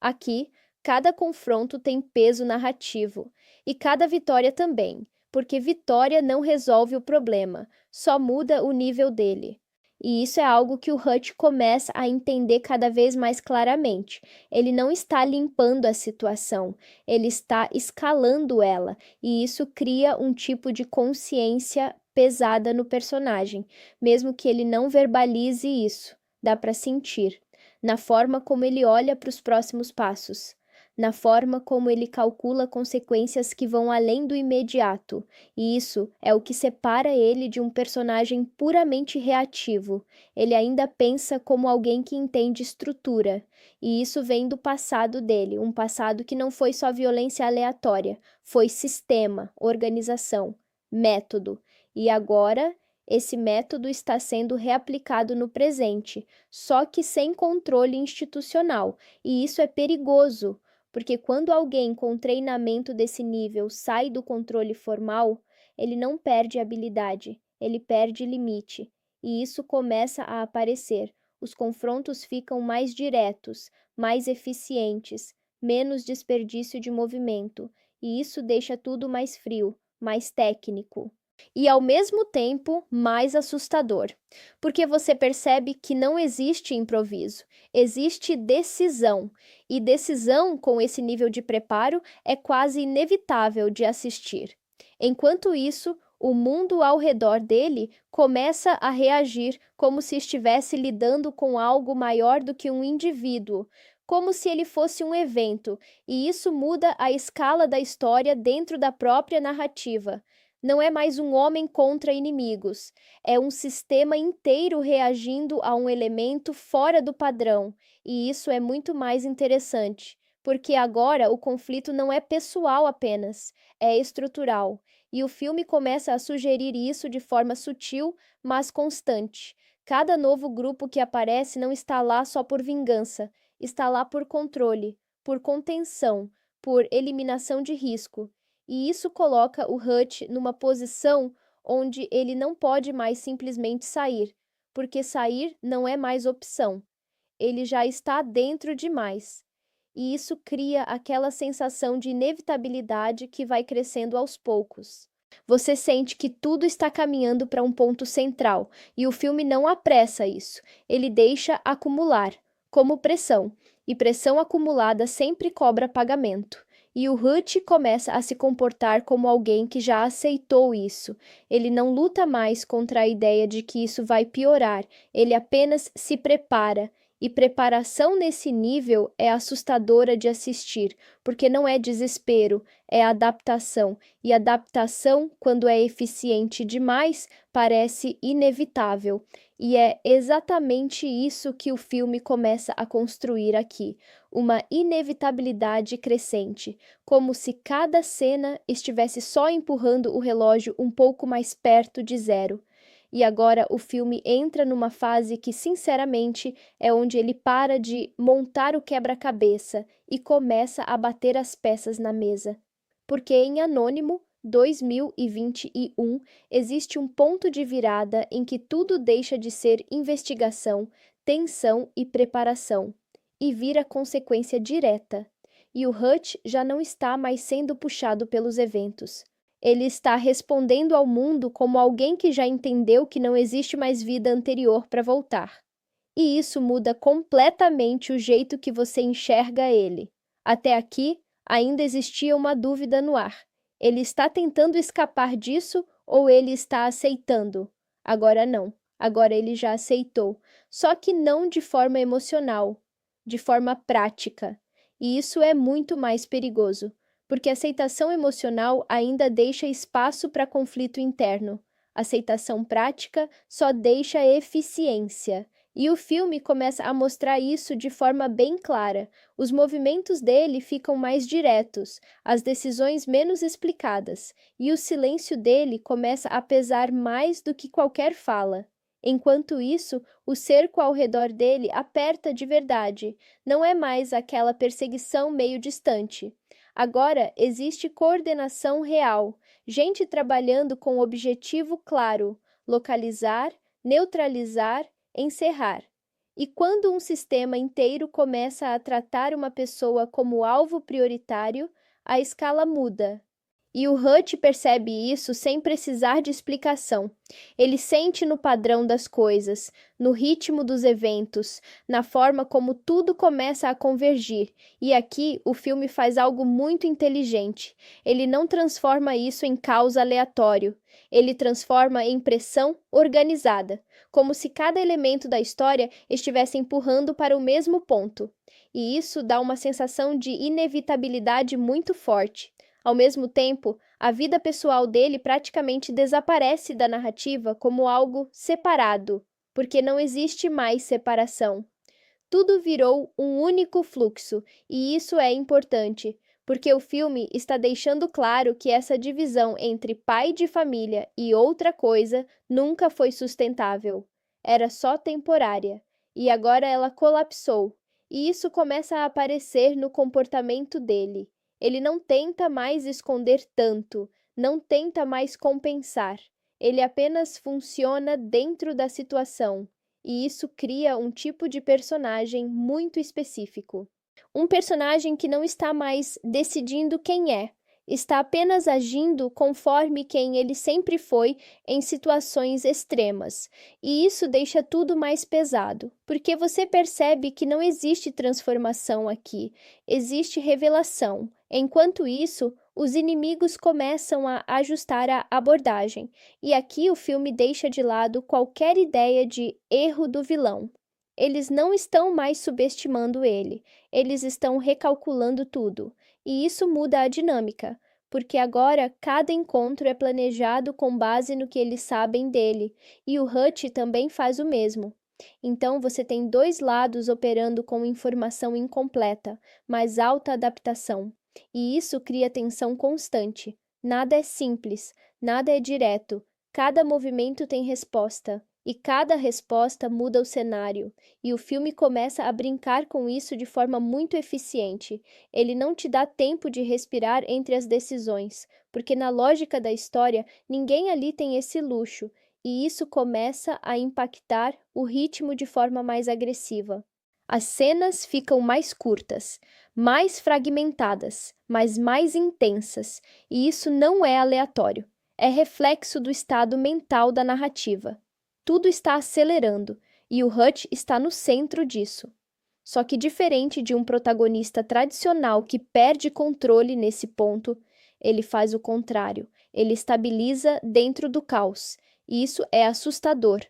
Aqui, cada confronto tem peso narrativo, e cada vitória também, porque vitória não resolve o problema, só muda o nível dele. E isso é algo que o Hutch começa a entender cada vez mais claramente. Ele não está limpando a situação, ele está escalando ela, e isso cria um tipo de consciência pesada no personagem, mesmo que ele não verbalize isso, dá para sentir na forma como ele olha para os próximos passos, na forma como ele calcula consequências que vão além do imediato, e isso é o que separa ele de um personagem puramente reativo. Ele ainda pensa como alguém que entende estrutura, e isso vem do passado dele, um passado que não foi só violência aleatória, foi sistema, organização, método, e agora esse método está sendo reaplicado no presente, só que sem controle institucional, e isso é perigoso, porque quando alguém com treinamento desse nível sai do controle formal, ele não perde habilidade, ele perde limite, e isso começa a aparecer. Os confrontos ficam mais diretos, mais eficientes, menos desperdício de movimento, e isso deixa tudo mais frio, mais técnico e ao mesmo tempo mais assustador, porque você percebe que não existe improviso, existe decisão, e decisão com esse nível de preparo é quase inevitável de assistir. Enquanto isso, o mundo ao redor dele começa a reagir como se estivesse lidando com algo maior do que um indivíduo, como se ele fosse um evento, e isso muda a escala da história dentro da própria narrativa. Não é mais um homem contra inimigos, é um sistema inteiro reagindo a um elemento fora do padrão, e isso é muito mais interessante, porque agora o conflito não é pessoal apenas, é estrutural, e o filme começa a sugerir isso de forma sutil, mas constante. Cada novo grupo que aparece não está lá só por vingança, está lá por controle, por contenção, por eliminação de risco. E isso coloca o Hutch numa posição onde ele não pode mais simplesmente sair, porque sair não é mais opção. Ele já está dentro demais. E isso cria aquela sensação de inevitabilidade que vai crescendo aos poucos. Você sente que tudo está caminhando para um ponto central, e o filme não apressa isso. Ele deixa acumular, como pressão, e pressão acumulada sempre cobra pagamento. E o Hutch começa a se comportar como alguém que já aceitou isso. Ele não luta mais contra a ideia de que isso vai piorar, ele apenas se prepara. E preparação nesse nível é assustadora de assistir, porque não é desespero, é adaptação. E adaptação, quando é eficiente demais, parece inevitável. E é exatamente isso que o filme começa a construir aqui, uma inevitabilidade crescente, como se cada cena estivesse só empurrando o relógio um pouco mais perto de zero. E agora o filme entra numa fase que, sinceramente, é onde ele para de montar o quebra-cabeça e começa a bater as peças na mesa. Porque em Anônimo 2021 existe um ponto de virada em que tudo deixa de ser investigação, tensão e preparação, e vira consequência direta. E o Hutch já não está mais sendo puxado pelos eventos. Ele está respondendo ao mundo como alguém que já entendeu que não existe mais vida anterior para voltar. E isso muda completamente o jeito que você enxerga ele. Até aqui, ainda existia uma dúvida no ar. Ele está tentando escapar disso ou ele está aceitando? Agora não. Agora ele já aceitou. Só que não de forma emocional, de forma prática. E isso é muito mais perigoso, porque aceitação emocional ainda deixa espaço para conflito interno. Aceitação prática só deixa eficiência. E o filme começa a mostrar isso de forma bem clara. Os movimentos dele ficam mais diretos, as decisões menos explicadas, e o silêncio dele começa a pesar mais do que qualquer fala. Enquanto isso, o cerco ao redor dele aperta de verdade. Não é mais aquela perseguição meio distante. Agora existe coordenação real, gente trabalhando com objetivo claro: localizar, neutralizar, encerrar. E quando um sistema inteiro começa a tratar uma pessoa como alvo prioritário, a escala muda. E o Hutch percebe isso sem precisar de explicação. Ele sente no padrão das coisas, no ritmo dos eventos, na forma como tudo começa a convergir. E aqui o filme faz algo muito inteligente. Ele não transforma isso em caos aleatório. Ele transforma em pressão organizada, como se cada elemento da história estivesse empurrando para o mesmo ponto. E isso dá uma sensação de inevitabilidade muito forte. Ao mesmo tempo, a vida pessoal dele praticamente desaparece da narrativa como algo separado, porque não existe mais separação. Tudo virou um único fluxo, e isso é importante, porque o filme está deixando claro que essa divisão entre pai de família e outra coisa nunca foi sustentável. Era só temporária, e agora ela colapsou, e isso começa a aparecer no comportamento dele. Ele não tenta mais esconder tanto, não tenta mais compensar. Ele apenas funciona dentro da situação, e isso cria um tipo de personagem muito específico. Um personagem que não está mais decidindo quem é, está apenas agindo conforme quem ele sempre foi em situações extremas. E isso deixa tudo mais pesado, porque você percebe que não existe transformação aqui, existe revelação. Enquanto isso, os inimigos começam a ajustar a abordagem, e aqui o filme deixa de lado qualquer ideia de erro do vilão. Eles não estão mais subestimando ele, eles estão recalculando tudo. E isso muda a dinâmica, porque agora cada encontro é planejado com base no que eles sabem dele, e o Hutch também faz o mesmo. Então você tem dois lados operando com informação incompleta, mas alta adaptação. E isso cria tensão constante. Nada é simples, nada é direto. Cada movimento tem resposta, e cada resposta muda o cenário. E o filme começa a brincar com isso de forma muito eficiente. Ele não te dá tempo de respirar entre as decisões, porque na lógica da história, ninguém ali tem esse luxo, e isso começa a impactar o ritmo de forma mais agressiva. As cenas ficam mais curtas, mais fragmentadas, mas mais intensas, e isso não é aleatório. É reflexo do estado mental da narrativa. Tudo está acelerando, e o Hutch está no centro disso. Só que diferente de um protagonista tradicional que perde controle nesse ponto, ele faz o contrário. Ele estabiliza dentro do caos. E isso é assustador,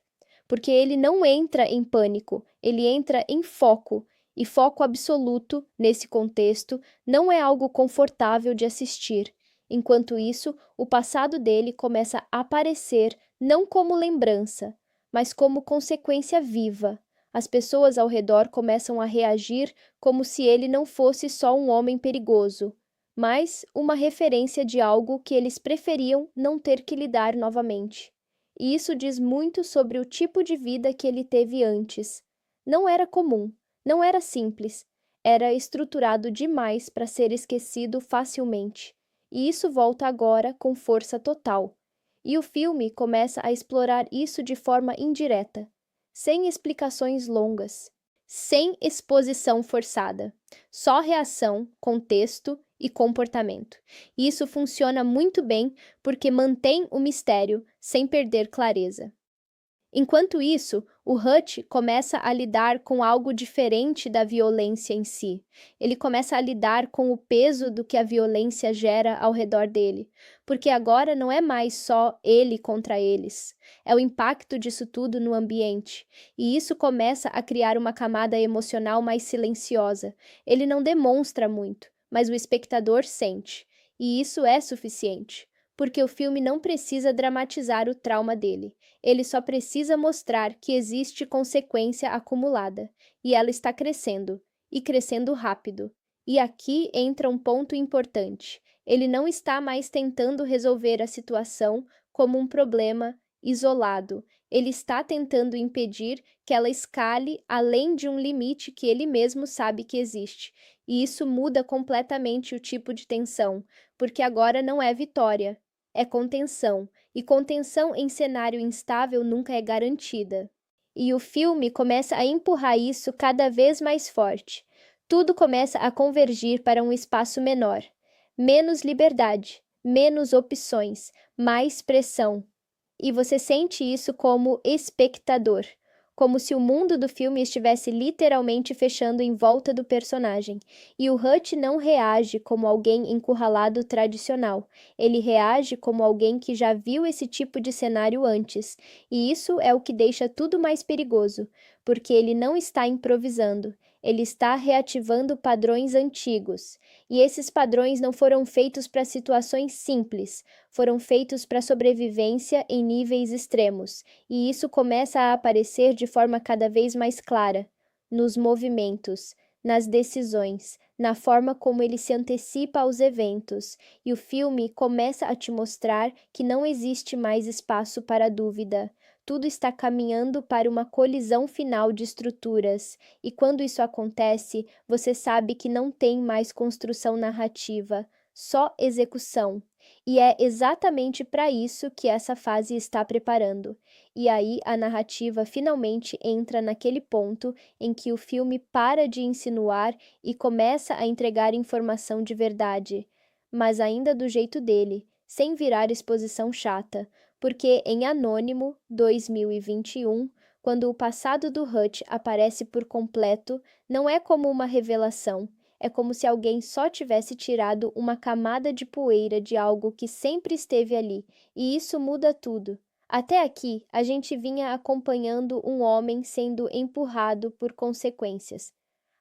porque ele não entra em pânico, ele entra em foco. E foco absoluto, nesse contexto, não é algo confortável de assistir. Enquanto isso, o passado dele começa a aparecer não como lembrança, mas como consequência viva. As pessoas ao redor começam a reagir como se ele não fosse só um homem perigoso, mas uma referência de algo que eles preferiam não ter que lidar novamente. E isso diz muito sobre o tipo de vida que ele teve antes. Não era comum, não era simples, era estruturado demais para ser esquecido facilmente. E isso volta agora com força total. E o filme começa a explorar isso de forma indireta, sem explicações longas, sem exposição forçada, só reação, contexto e comportamento. E isso funciona muito bem porque mantém o mistério sem perder clareza. Enquanto isso, o Hutch começa a lidar com algo diferente da violência em si. Ele começa a lidar com o peso do que a violência gera ao redor dele, porque agora não é mais só ele contra eles, é o impacto disso tudo no ambiente, e isso começa a criar uma camada emocional mais silenciosa. Ele não demonstra muito, mas o espectador sente, e isso é suficiente, porque o filme não precisa dramatizar o trauma dele. Ele só precisa mostrar que existe consequência acumulada, e ela está crescendo, e crescendo rápido. E aqui entra um ponto importante. Ele não está mais tentando resolver a situação como um problema isolado. Ele está tentando impedir que ela escale além de um limite que ele mesmo sabe que existe. E isso muda completamente o tipo de tensão, porque agora não é vitória, é contenção. E contenção em cenário instável nunca é garantida. E o filme começa a empurrar isso cada vez mais forte. Tudo começa a convergir para um espaço menor. Menos liberdade, menos opções, mais pressão. E você sente isso como espectador, como se o mundo do filme estivesse literalmente fechando em volta do personagem. E o Hutch não reage como alguém encurralado tradicional. Ele reage como alguém que já viu esse tipo de cenário antes. E isso é o que deixa tudo mais perigoso, porque ele não está improvisando. Ele está reativando padrões antigos. E esses padrões não foram feitos para situações simples, foram feitos para sobrevivência em níveis extremos. E isso começa a aparecer de forma cada vez mais clara, nos movimentos, nas decisões, na forma como ele se antecipa aos eventos, e o filme começa a te mostrar que não existe mais espaço para dúvida. Tudo está caminhando para uma colisão final de estruturas, e quando isso acontece, você sabe que não tem mais construção narrativa, só execução. E é exatamente para isso que essa fase está preparando. E aí a narrativa finalmente entra naquele ponto em que o filme para de insinuar e começa a entregar informação de verdade, mas ainda do jeito dele, sem virar exposição chata, porque em Anônimo 2021, quando o passado do Hutch aparece por completo, não é como uma revelação. É como se alguém só tivesse tirado uma camada de poeira de algo que sempre esteve ali, e isso muda tudo. Até aqui, a gente vinha acompanhando um homem sendo empurrado por consequências.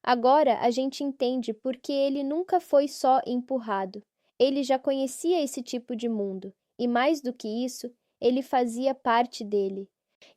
Agora a gente entende por que ele nunca foi só empurrado. Ele já conhecia esse tipo de mundo, e mais do que isso, ele fazia parte dele.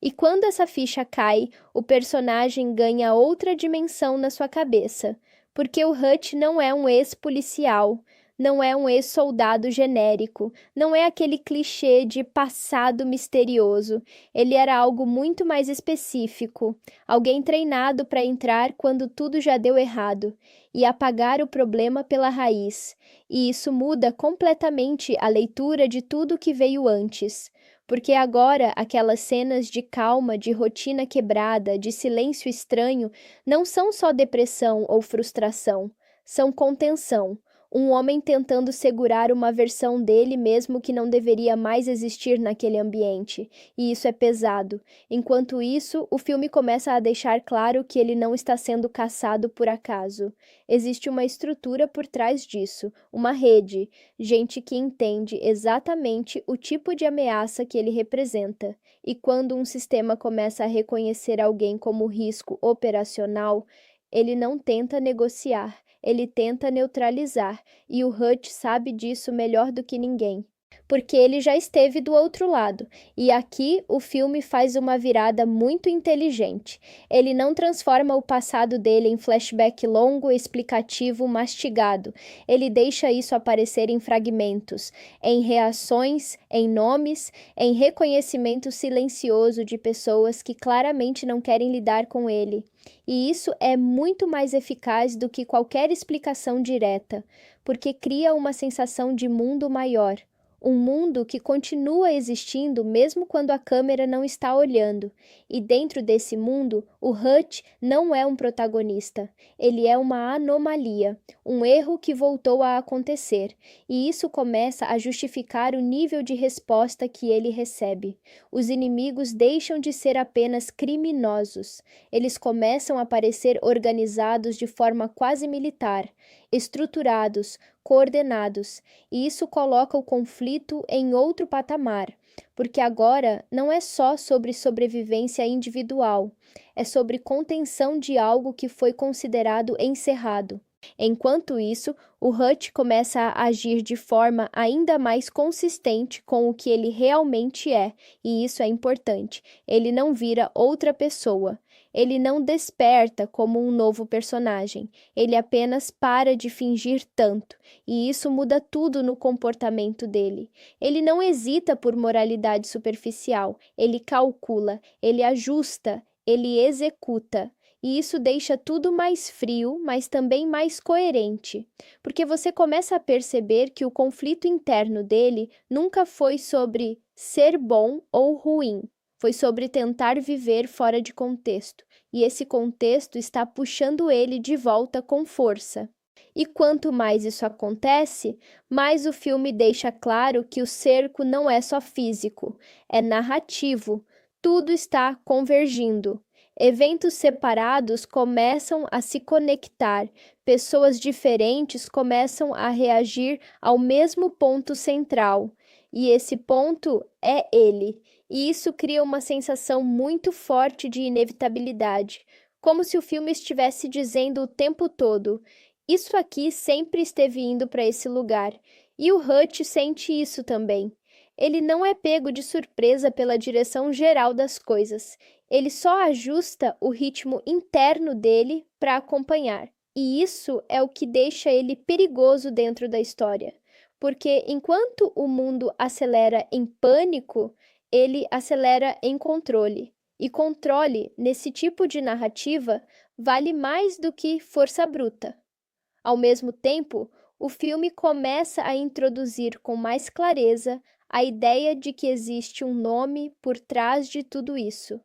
E quando essa ficha cai, o personagem ganha outra dimensão na sua cabeça, porque o Hutch não é um ex-policial, não é um ex-soldado genérico, não é aquele clichê de passado misterioso. Ele era algo muito mais específico, alguém treinado para entrar quando tudo já deu errado e apagar o problema pela raiz. E isso muda completamente a leitura de tudo que veio antes. Porque agora aquelas cenas de calma, de rotina quebrada, de silêncio estranho, não são só depressão ou frustração, são contenção. Um homem tentando segurar uma versão dele mesmo que não deveria mais existir naquele ambiente. E isso é pesado. Enquanto isso, o filme começa a deixar claro que ele não está sendo caçado por acaso. Existe uma estrutura por trás disso, uma rede, gente que entende exatamente o tipo de ameaça que ele representa. E quando um sistema começa a reconhecer alguém como risco operacional, ele não tenta negociar, ele tenta neutralizar, e o Hutch sabe disso melhor do que ninguém. Porque ele já esteve do outro lado, e aqui o filme faz uma virada muito inteligente. Ele não transforma o passado dele em flashback longo, explicativo, mastigado. Ele deixa isso aparecer em fragmentos, em reações, em nomes, em reconhecimento silencioso de pessoas que claramente não querem lidar com ele. E isso é muito mais eficaz do que qualquer explicação direta, porque cria uma sensação de mundo maior. Um mundo que continua existindo mesmo quando a câmera não está olhando. E dentro desse mundo, o Hutch não é um protagonista. Ele é uma anomalia, um erro que voltou a acontecer. E isso começa a justificar o nível de resposta que ele recebe. Os inimigos deixam de ser apenas criminosos. Eles começam a parecer organizados de forma quase militar, estruturados, coordenados, e isso coloca o conflito em outro patamar, porque agora não é só sobre sobrevivência individual, é sobre contenção de algo que foi considerado encerrado. Enquanto isso, o Hutch começa a agir de forma ainda mais consistente com o que ele realmente é, e isso é importante. Ele não vira outra pessoa. Ele não desperta como um novo personagem. Ele apenas para de fingir tanto, e isso muda tudo no comportamento dele. Ele não hesita por moralidade superficial. Ele calcula, ele ajusta, ele executa. E isso deixa tudo mais frio, mas também mais coerente, porque você começa a perceber que o conflito interno dele nunca foi sobre ser bom ou ruim, foi sobre tentar viver fora de contexto, e esse contexto está puxando ele de volta com força. E quanto mais isso acontece, mais o filme deixa claro que o cerco não é só físico, é narrativo, tudo está convergindo. Eventos separados começam a se conectar, pessoas diferentes começam a reagir ao mesmo ponto central, e esse ponto é ele. E isso cria uma sensação muito forte de inevitabilidade, como se o filme estivesse dizendo o tempo todo: isso aqui sempre esteve indo para esse lugar. E o Hutch sente isso também. Ele não é pego de surpresa pela direção geral das coisas. Ele só ajusta o ritmo interno dele para acompanhar. E isso é o que deixa ele perigoso dentro da história. Porque enquanto o mundo acelera em pânico, ele acelera em controle. E controle, nesse tipo de narrativa, vale mais do que força bruta. Ao mesmo tempo, o filme começa a introduzir com mais clareza a ideia de que existe um nome por trás de tudo isso.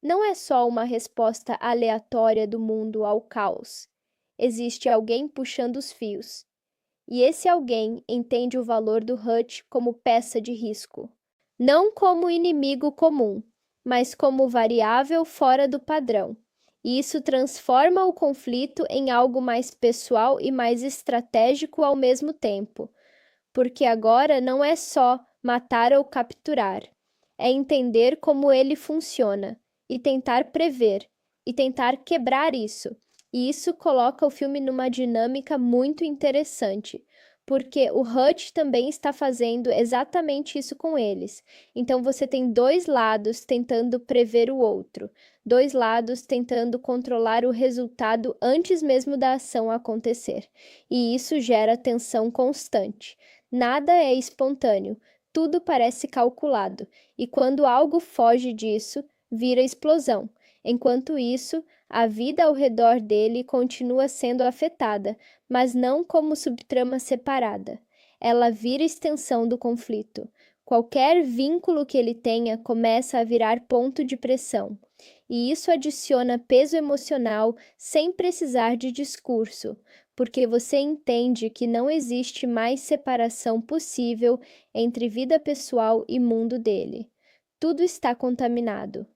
Não é só uma resposta aleatória do mundo ao caos. Existe alguém puxando os fios. E esse alguém entende o valor do Hutch como peça de risco. Não como inimigo comum, mas como variável fora do padrão. E isso transforma o conflito em algo mais pessoal e mais estratégico ao mesmo tempo. Porque agora não é só matar ou capturar. é entender como ele funciona e tentar prever e tentar quebrar isso. E isso coloca o filme numa dinâmica muito interessante, porque o Hutch também está fazendo exatamente isso com eles. Então você tem dois lados tentando prever o outro, dois lados tentando controlar o resultado antes mesmo da ação acontecer. E isso gera tensão constante. Nada é espontâneo, tudo parece calculado, e quando algo foge disso, vira explosão. Enquanto isso, a vida ao redor dele continua sendo afetada, mas não como subtrama separada. Ela vira extensão do conflito. Qualquer vínculo que ele tenha começa a virar ponto de pressão, e isso adiciona peso emocional sem precisar de discurso, porque você entende que não existe mais separação possível entre vida pessoal e mundo dele. Tudo está contaminado.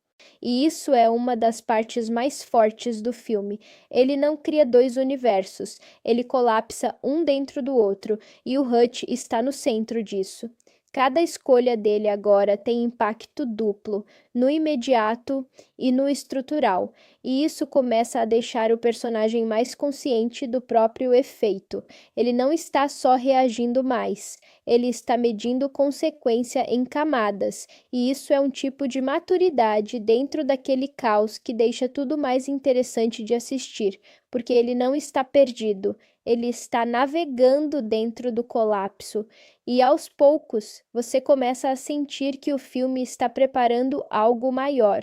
E isso é uma das partes mais fortes do filme. Ele não cria dois universos, ele colapsa um dentro do outro, e o Hutch está no centro disso. Cada escolha dele agora tem impacto duplo, no imediato e no estrutural, e isso começa a deixar o personagem mais consciente do próprio efeito. Ele não está só reagindo mais, ele está medindo consequência em camadas, e isso é um tipo de maturidade dentro daquele caos que deixa tudo mais interessante de assistir, porque ele não está perdido, ele está navegando dentro do colapso, e aos poucos você começa a sentir que o filme está preparando algo maior.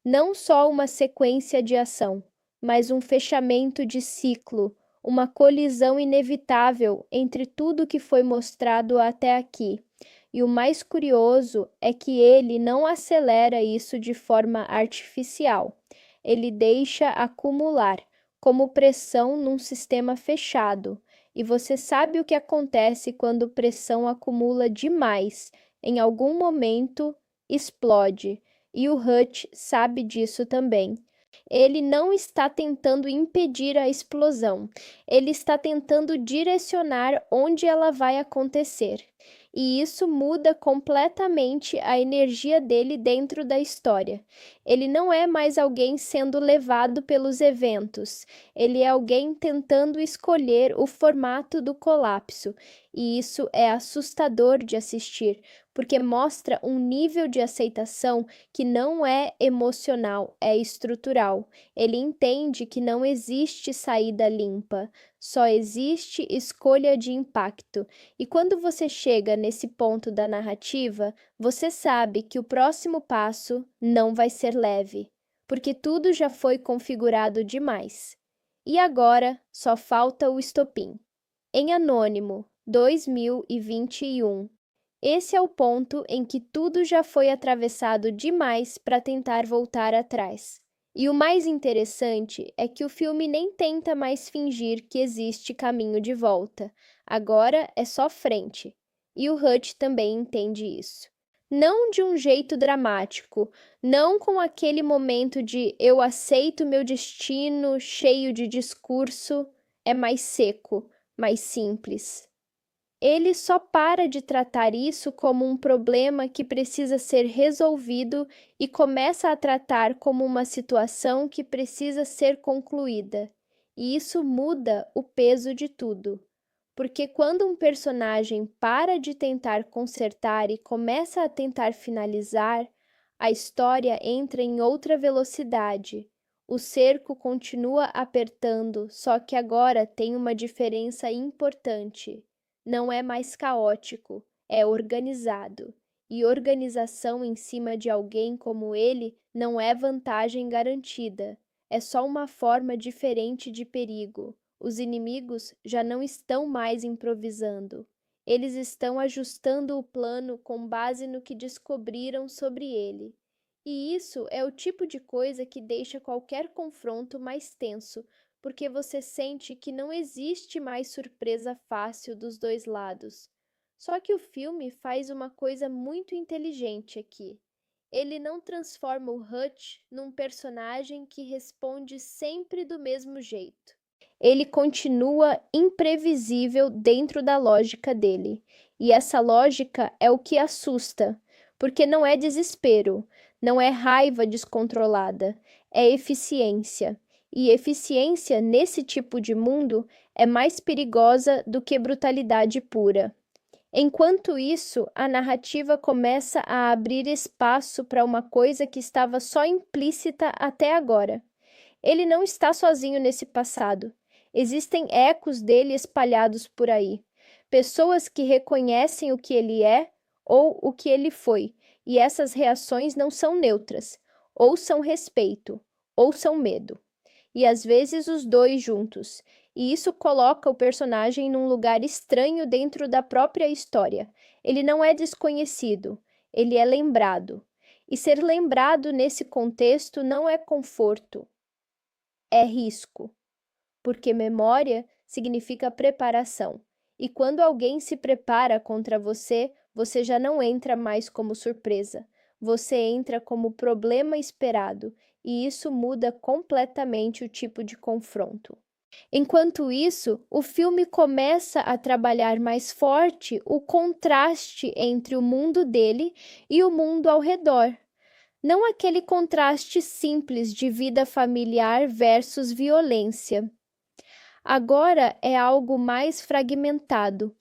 Não só uma sequência de ação, mas um fechamento de ciclo, uma colisão inevitável entre tudo que foi mostrado até aqui. E o mais curioso é que ele não acelera isso de forma artificial. Ele deixa acumular, como pressão num sistema fechado. E você sabe o que acontece quando pressão acumula demais. Em algum momento, explode. E o Hutch sabe disso também. Ele não está tentando impedir a explosão, ele está tentando direcionar onde ela vai acontecer. E isso muda completamente a energia dele dentro da história. Ele não é mais alguém sendo levado pelos eventos, ele é alguém tentando escolher o formato do colapso. E isso é assustador de assistir, porque mostra um nível de aceitação que não é emocional, é estrutural. Ele entende que não existe saída limpa, só existe escolha de impacto. E quando você chega nesse ponto da narrativa, você sabe que o próximo passo não vai ser leve, porque tudo já foi configurado demais. E agora só falta o estopim. Em Anônimo, 2021. Esse é o ponto em que tudo já foi atravessado demais para tentar voltar atrás. E o mais interessante é que o filme nem tenta mais fingir que existe caminho de volta. Agora é só frente. E o Hutch também entende isso. Não de um jeito dramático, não com aquele momento de eu aceito meu destino cheio de discurso, é mais seco, mais simples. Ele só para de tratar isso como um problema que precisa ser resolvido e começa a tratar como uma situação que precisa ser concluída. E isso muda o peso de tudo. Porque quando um personagem para de tentar consertar e começa a tentar finalizar, a história entra em outra velocidade. O cerco continua apertando, só que agora tem uma diferença importante. Não é mais caótico, é organizado. E organização em cima de alguém como ele não é vantagem garantida, é só uma forma diferente de perigo. Os inimigos já não estão mais improvisando. Eles estão ajustando o plano com base no que descobriram sobre ele. E isso é o tipo de coisa que deixa qualquer confronto mais tenso, porque você sente que não existe mais surpresa fácil dos dois lados. Só que o filme faz uma coisa muito inteligente aqui. Ele não transforma o Hutch num personagem que responde sempre do mesmo jeito. Ele continua imprevisível dentro da lógica dele. E essa lógica é o que assusta, Porque não é desespero, não é raiva descontrolada, é eficiência. E eficiência nesse tipo de mundo é mais perigosa do que brutalidade pura. Enquanto isso, a narrativa começa a abrir espaço para uma coisa que estava só implícita até agora. Ele não está sozinho nesse passado. Existem ecos dele espalhados por aí. Pessoas que reconhecem o que ele é ou o que ele foi, e essas reações não são neutras. Ou são respeito, ou são medo. E às vezes os dois juntos. E isso coloca o personagem num lugar estranho dentro da própria história. Ele não é desconhecido, ele é lembrado. E ser lembrado nesse contexto não é conforto, é risco, porque memória significa preparação. E quando alguém se prepara contra você, você já não entra mais como surpresa. Você entra como problema esperado, e isso muda completamente o tipo de confronto. Enquanto isso, o filme começa a trabalhar mais forte o contraste entre o mundo dele e o mundo ao redor. Não aquele contraste simples de vida familiar versus violência. Agora é algo mais fragmentado,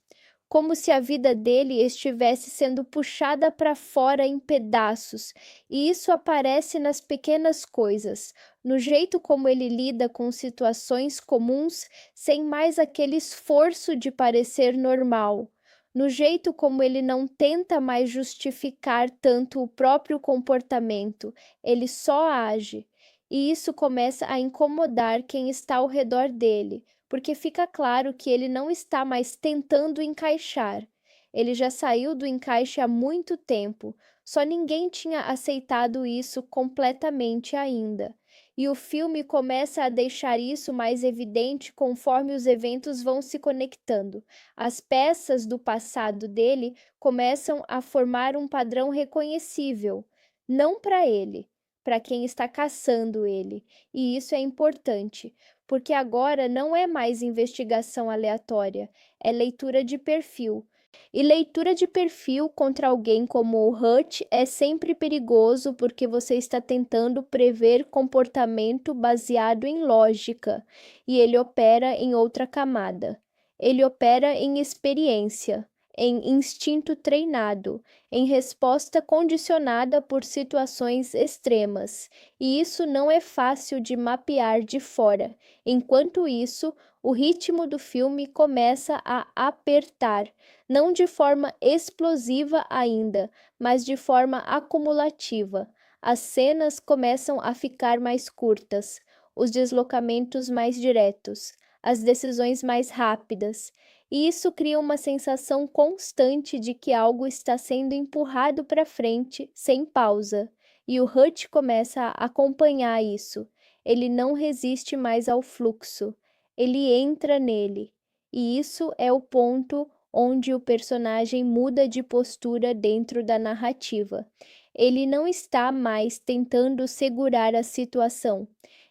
como se a vida dele estivesse sendo puxada para fora em pedaços, e isso aparece nas pequenas coisas, no jeito como ele lida com situações comuns sem mais aquele esforço de parecer normal, no jeito como ele não tenta mais justificar tanto o próprio comportamento, ele só age. E isso começa a incomodar quem está ao redor dele, porque fica claro que ele não está mais tentando encaixar. Ele já saiu do encaixe há muito tempo, só ninguém tinha aceitado isso completamente ainda. E o filme começa a deixar isso mais evidente conforme os eventos vão se conectando. As peças do passado dele começam a formar um padrão reconhecível, não para ele, para quem está caçando ele. E isso é importante, porque agora não é mais investigação aleatória, é leitura de perfil. E leitura de perfil contra alguém como o Hutch é sempre perigoso porque você está tentando prever comportamento baseado em lógica, e ele opera em outra camada. Ele opera em experiência, em instinto treinado, em resposta condicionada por situações extremas, e isso não é fácil de mapear de fora. Enquanto isso, o ritmo do filme começa a apertar, não de forma explosiva ainda, mas de forma acumulativa. As cenas começam a ficar mais curtas, os deslocamentos mais diretos, as decisões mais rápidas, e isso cria uma sensação constante de que algo está sendo empurrado para frente sem pausa. E o Hutch começa a acompanhar isso. Ele não resiste mais ao fluxo, ele entra nele. E isso é o ponto onde o personagem muda de postura dentro da narrativa. Ele não está mais tentando segurar a situação,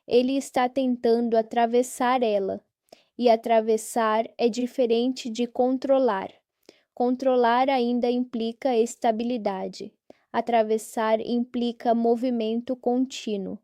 ele está tentando atravessar ela. E atravessar é diferente de controlar. Controlar ainda implica estabilidade. Atravessar implica movimento contínuo.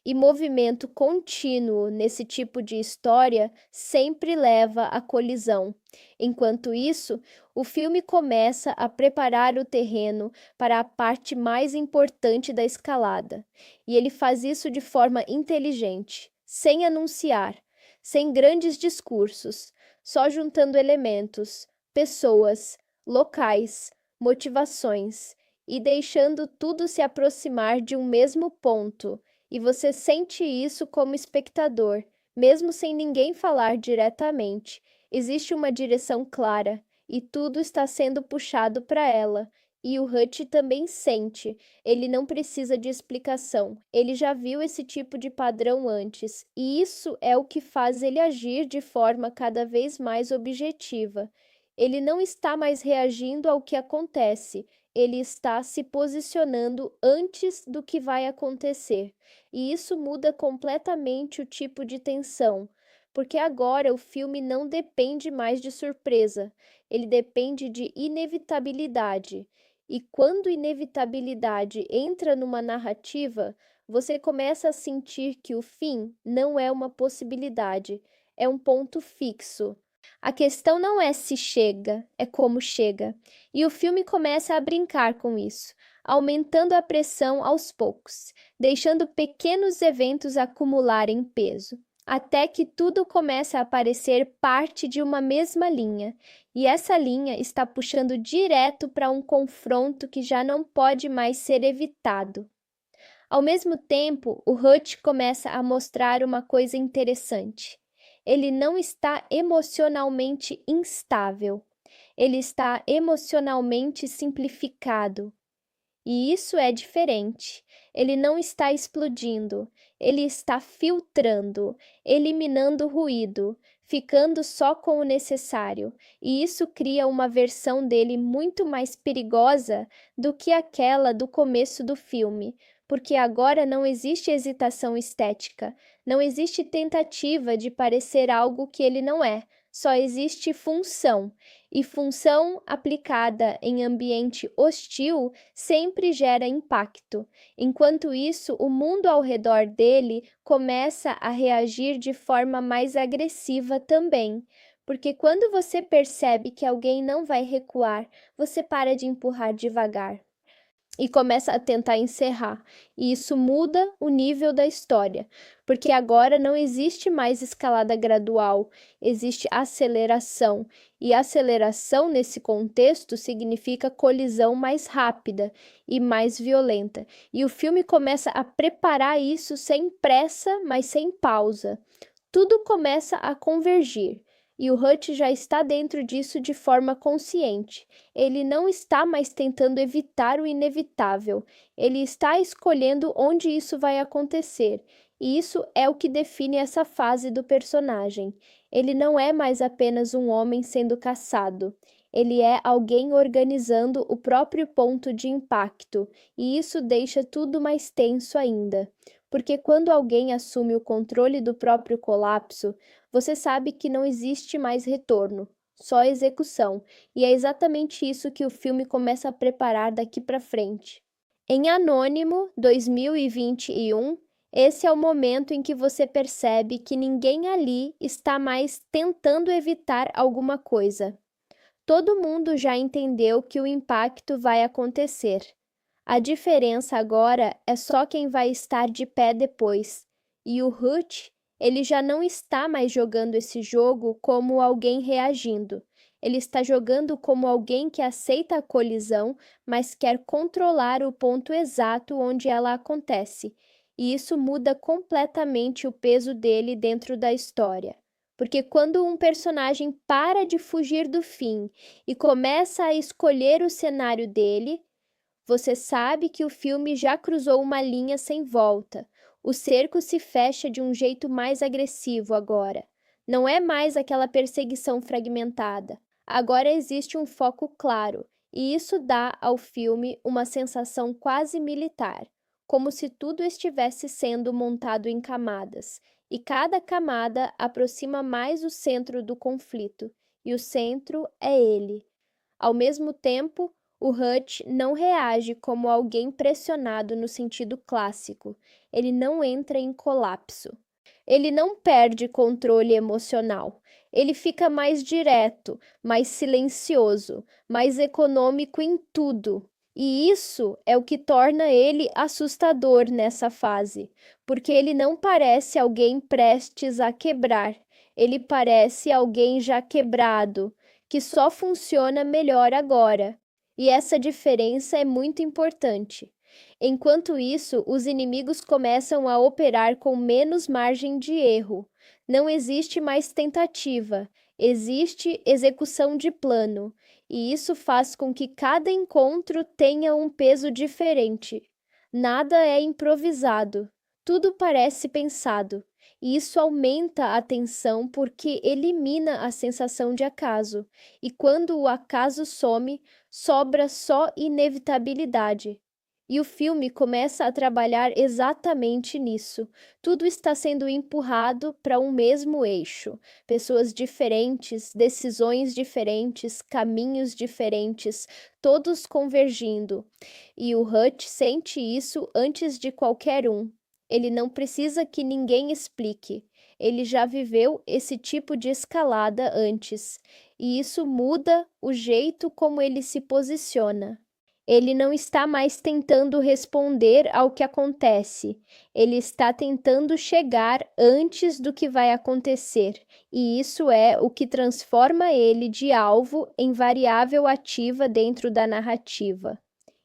E movimento contínuo nesse tipo de história sempre leva à colisão. Enquanto isso, o filme começa a preparar o terreno para a parte mais importante da escalada. E ele faz isso de forma inteligente, sem anunciar, sem grandes discursos, só juntando elementos, pessoas, locais, motivações e deixando tudo se aproximar de um mesmo ponto. E você sente isso como espectador, mesmo sem ninguém falar diretamente. Existe uma direção clara e tudo está sendo puxado para ela. E o Hutch também sente, ele não precisa de explicação. Ele já viu esse tipo de padrão antes, e isso é o que faz ele agir de forma cada vez mais objetiva. Ele não está mais reagindo ao que acontece, ele está se posicionando antes do que vai acontecer. E isso muda completamente o tipo de tensão, porque agora o filme não depende mais de surpresa, ele depende de inevitabilidade. E quando inevitabilidade entra numa narrativa, você começa a sentir que o fim não é uma possibilidade, é um ponto fixo. A questão não é se chega, é como chega. E o filme começa a brincar com isso, aumentando a pressão aos poucos, deixando pequenos eventos acumularem peso, até que tudo começa a parecer parte de uma mesma linha, e essa linha está puxando direto para um confronto que já não pode mais ser evitado. Ao mesmo tempo, o Hutch começa a mostrar uma coisa interessante. Ele não está emocionalmente instável, ele está emocionalmente simplificado. E isso é diferente. Ele não está explodindo, ele está filtrando, eliminando ruído, ficando só com o necessário. E isso cria uma versão dele muito mais perigosa do que aquela do começo do filme, porque agora não existe hesitação estética, não existe tentativa de parecer algo que ele não é, só existe função. E função aplicada em ambiente hostil sempre gera impacto. Enquanto isso, o mundo ao redor dele começa a reagir de forma mais agressiva também. Porque quando você percebe que alguém não vai recuar, você para de empurrar devagar e começa a tentar encerrar. E isso muda o nível da história, porque agora não existe mais escalada gradual, existe aceleração. E aceleração nesse contexto significa colisão mais rápida e mais violenta. E o filme começa a preparar isso sem pressa, mas sem pausa. Tudo começa a convergir. E o Hutch já está dentro disso de forma consciente. Ele não está mais tentando evitar o inevitável, ele está escolhendo onde isso vai acontecer. E isso é o que define essa fase do personagem. Ele não é mais apenas um homem sendo caçado. Ele é alguém organizando o próprio ponto de impacto, e isso deixa tudo mais tenso ainda. Porque quando alguém assume o controle do próprio colapso, você sabe que não existe mais retorno, só execução, e é exatamente isso que o filme começa a preparar daqui para frente. Em Anônimo, 2021, esse é o momento em que você percebe que ninguém ali está mais tentando evitar alguma coisa. Todo mundo já entendeu que o impacto vai acontecer. A diferença agora é só quem vai estar de pé depois. E o Hutch, ele já não está mais jogando esse jogo como alguém reagindo. Ele está jogando como alguém que aceita a colisão, mas quer controlar o ponto exato onde ela acontece. E isso muda completamente o peso dele dentro da história. Porque quando um personagem para de fugir do fim e começa a escolher o cenário dele, você sabe que o filme já cruzou uma linha sem volta. O cerco se fecha de um jeito mais agressivo agora. Não é mais aquela perseguição fragmentada. Agora existe um foco claro, e isso dá ao filme uma sensação quase militar, como se tudo estivesse sendo montado em camadas, e cada camada aproxima mais o centro do conflito, e o centro é ele. Ao mesmo tempo, o Hutch não reage como alguém pressionado no sentido clássico. Ele não entra em colapso. Ele não perde controle emocional. Ele fica mais direto, mais silencioso, mais econômico em tudo. E isso é o que torna ele assustador nessa fase, porque ele não parece alguém prestes a quebrar. Ele parece alguém já quebrado, que só funciona melhor agora. E essa diferença é muito importante. Enquanto isso, os inimigos começam a operar com menos margem de erro. Não existe mais tentativa, existe execução de plano, e isso faz com que cada encontro tenha um peso diferente. Nada é improvisado, tudo parece pensado, e isso aumenta a tensão porque elimina a sensação de acaso, e quando o acaso some, sobra só inevitabilidade. E o filme começa a trabalhar exatamente nisso. Tudo está sendo empurrado para um mesmo eixo. Pessoas diferentes, decisões diferentes, caminhos diferentes, todos convergindo. E o Hutch sente isso antes de qualquer um. Ele não precisa que ninguém explique. Ele já viveu esse tipo de escalada antes, e isso muda o jeito como ele se posiciona. Ele não está mais tentando responder ao que acontece, ele está tentando chegar antes do que vai acontecer, e isso é o que transforma ele de alvo em variável ativa dentro da narrativa.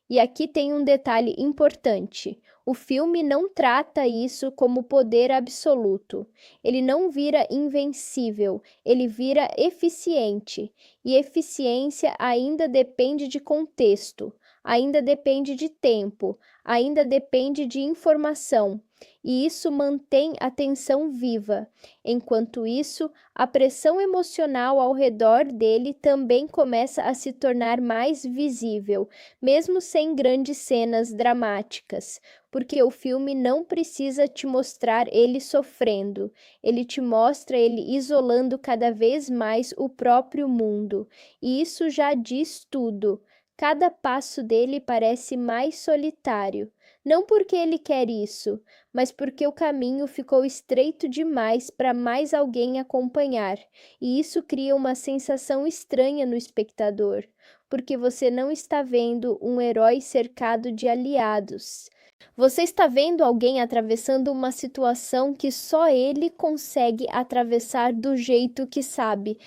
E aqui tem um detalhe importante. O filme não trata isso como poder absoluto. Ele não vira invencível, ele vira eficiente. E eficiência ainda depende de contexto, ainda depende de tempo, ainda depende de informação. E isso mantém a tensão viva. Enquanto isso, a pressão emocional ao redor dele também começa a se tornar mais visível, mesmo sem grandes cenas dramáticas, porque o filme não precisa te mostrar ele sofrendo, ele te mostra ele isolando cada vez mais o próprio mundo, e isso já diz tudo. Cada passo dele parece mais solitário, não porque ele quer isso, mas porque o caminho ficou estreito demais para mais alguém acompanhar, e isso cria uma sensação estranha no espectador, porque você não está vendo um herói cercado de aliados. Você está vendo alguém atravessando uma situação que só ele consegue atravessar do jeito que sabe.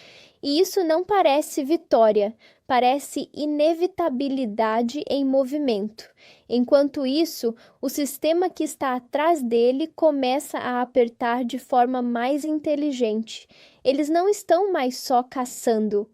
E isso não parece vitória, parece inevitabilidade em movimento. Enquanto isso, o sistema que está atrás dele começa a apertar de forma mais inteligente. Eles não estão mais só caçando,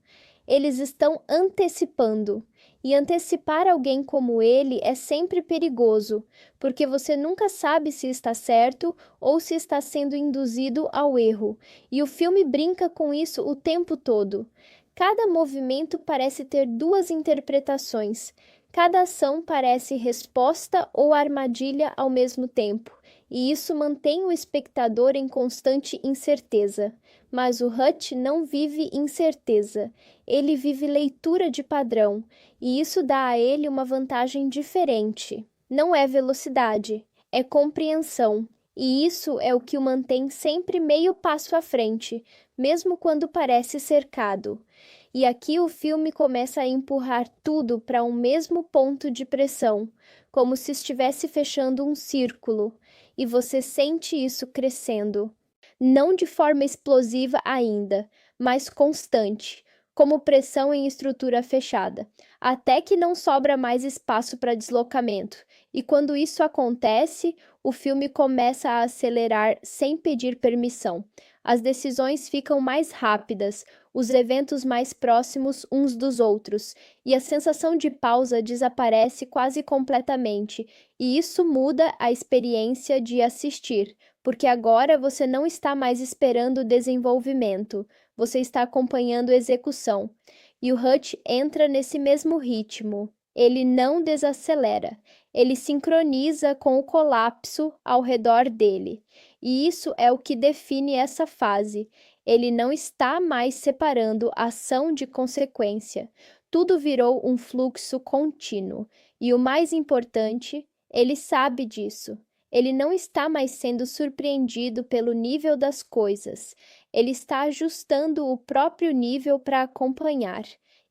eles estão antecipando. E antecipar alguém como ele é sempre perigoso, porque você nunca sabe se está certo ou se está sendo induzido ao erro. E o filme brinca com isso o tempo todo. Cada movimento parece ter duas interpretações. Cada ação parece resposta ou armadilha ao mesmo tempo. E isso mantém o espectador em constante incerteza. Mas o Hutch não vive incerteza. Ele vive leitura de padrão, e isso dá a ele uma vantagem diferente. Não é velocidade, é compreensão. E isso é o que o mantém sempre meio passo à frente, mesmo quando parece cercado. E aqui o filme começa a empurrar tudo para um mesmo ponto de pressão, como se estivesse fechando um círculo, e você sente isso crescendo. Não de forma explosiva ainda, mas constante, como pressão em estrutura fechada, até que não sobra mais espaço para deslocamento. E quando isso acontece, o filme começa a acelerar sem pedir permissão. As decisões ficam mais rápidas, os eventos mais próximos uns dos outros, e a sensação de pausa desaparece quase completamente, e isso muda a experiência de assistir, porque agora você não está mais esperando o desenvolvimento, você está acompanhando a execução. E o Hutch entra nesse mesmo ritmo. Ele não desacelera, ele sincroniza com o colapso ao redor dele. E isso é o que define essa fase. Ele não está mais separando ação de consequência. Tudo virou um fluxo contínuo. E o mais importante, ele sabe disso. Ele não está mais sendo surpreendido pelo nível das coisas. Ele está ajustando o próprio nível para acompanhar.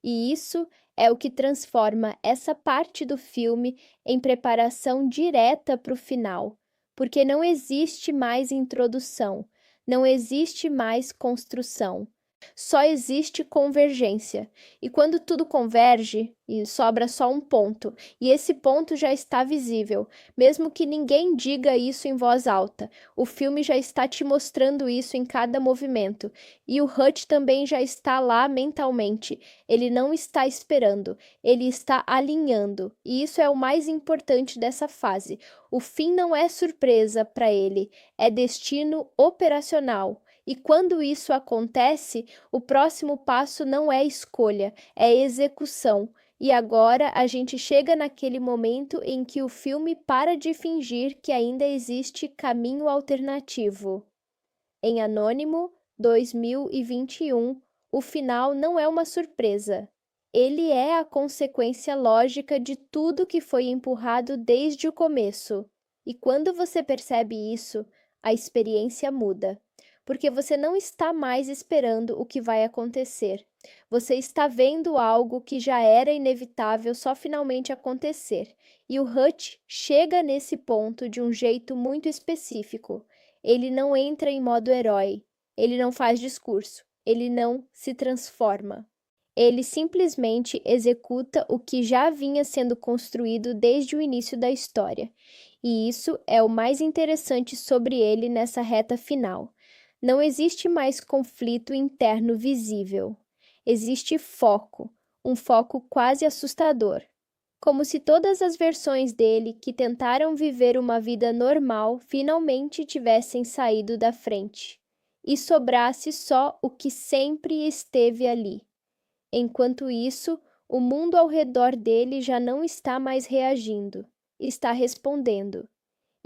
E isso é o que transforma essa parte do filme em preparação direta para o final. Porque não existe mais introdução, não existe mais construção. Só existe convergência. E quando tudo converge, e sobra só um ponto, e esse ponto já está visível, mesmo que ninguém diga isso em voz alta. O filme já está te mostrando isso em cada movimento. E o Hutch também já está lá mentalmente. Ele não está esperando, ele está alinhando. E isso é o mais importante dessa fase. O fim não é surpresa para ele, é destino operacional. E quando isso acontece, o próximo passo não é escolha, é execução. E agora a gente chega naquele momento em que o filme para de fingir que ainda existe caminho alternativo. Em Anônimo, 2021, o final não é uma surpresa. Ele é a consequência lógica de tudo que foi empurrado desde o começo. E quando você percebe isso, a experiência muda. Porque você não está mais esperando o que vai acontecer. Você está vendo algo que já era inevitável só finalmente acontecer. E o Hutch chega nesse ponto de um jeito muito específico. Ele não entra em modo herói, ele não faz discurso, ele não se transforma. Ele simplesmente executa o que já vinha sendo construído desde o início da história. E isso é o mais interessante sobre ele nessa reta final. Não existe mais conflito interno visível. Existe foco, um foco quase assustador. Como se todas as versões dele que tentaram viver uma vida normal finalmente tivessem saído da frente, e sobrasse só o que sempre esteve ali. Enquanto isso, o mundo ao redor dele já não está mais reagindo, está respondendo.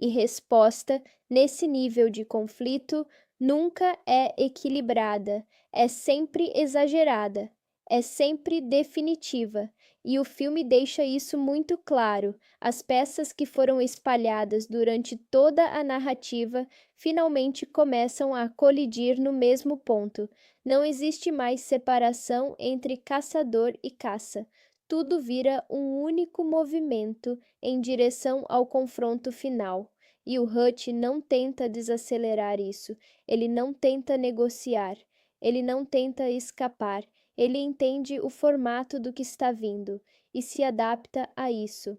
E resposta, nesse nível de conflito, nunca é equilibrada, é sempre exagerada, é sempre definitiva. E o filme deixa isso muito claro. As peças que foram espalhadas durante toda a narrativa finalmente começam a colidir no mesmo ponto. Não existe mais separação entre caçador e caça. Tudo vira um único movimento em direção ao confronto final. E o Hutch não tenta desacelerar isso, ele não tenta negociar, ele não tenta escapar, ele entende o formato do que está vindo e se adapta a isso.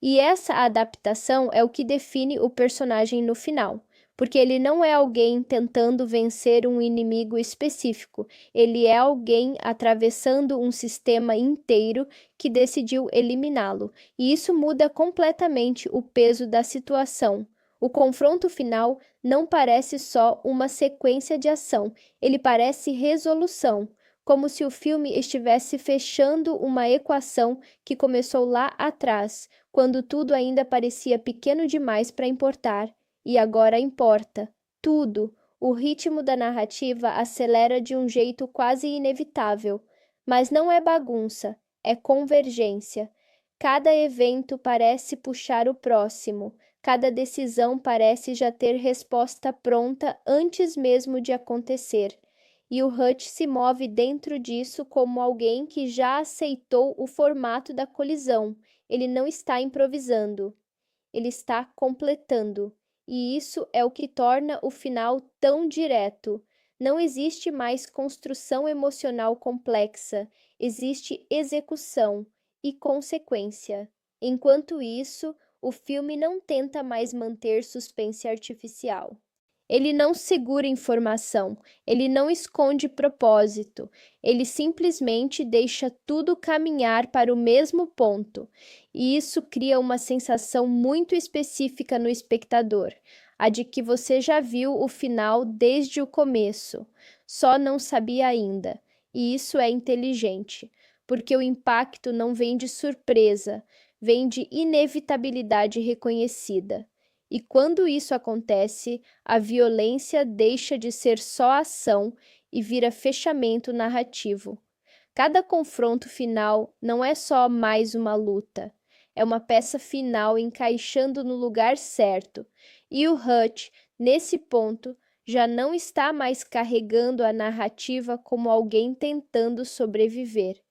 E essa adaptação é o que define o personagem no final, porque ele não é alguém tentando vencer um inimigo específico, ele é alguém atravessando um sistema inteiro que decidiu eliminá-lo, e isso muda completamente o peso da situação. O confronto final não parece só uma sequência de ação, ele parece resolução, como se o filme estivesse fechando uma equação que começou lá atrás, quando tudo ainda parecia pequeno demais para importar, e agora importa. Tudo. O ritmo da narrativa acelera de um jeito quase inevitável, mas não é bagunça, é convergência. Cada evento parece puxar o próximo, cada decisão parece já ter resposta pronta antes mesmo de acontecer. E o Hutch se move dentro disso como alguém que já aceitou o formato da colisão. Ele não está improvisando, ele está completando. E isso é o que torna o final tão direto. Não existe mais construção emocional complexa, existe execução e consequência. Enquanto isso, o filme não tenta mais manter suspense artificial. Ele não segura informação, ele não esconde propósito, ele simplesmente deixa tudo caminhar para o mesmo ponto, e isso cria uma sensação muito específica no espectador, a de que você já viu o final desde o começo, só não sabia ainda, e isso é inteligente, porque o impacto não vem de surpresa, vem de inevitabilidade reconhecida. E quando isso acontece, a violência deixa de ser só ação e vira fechamento narrativo. Cada confronto final não é só mais uma luta, é uma peça final encaixando no lugar certo. E o Hutch, nesse ponto, já não está mais carregando a narrativa como alguém tentando sobreviver.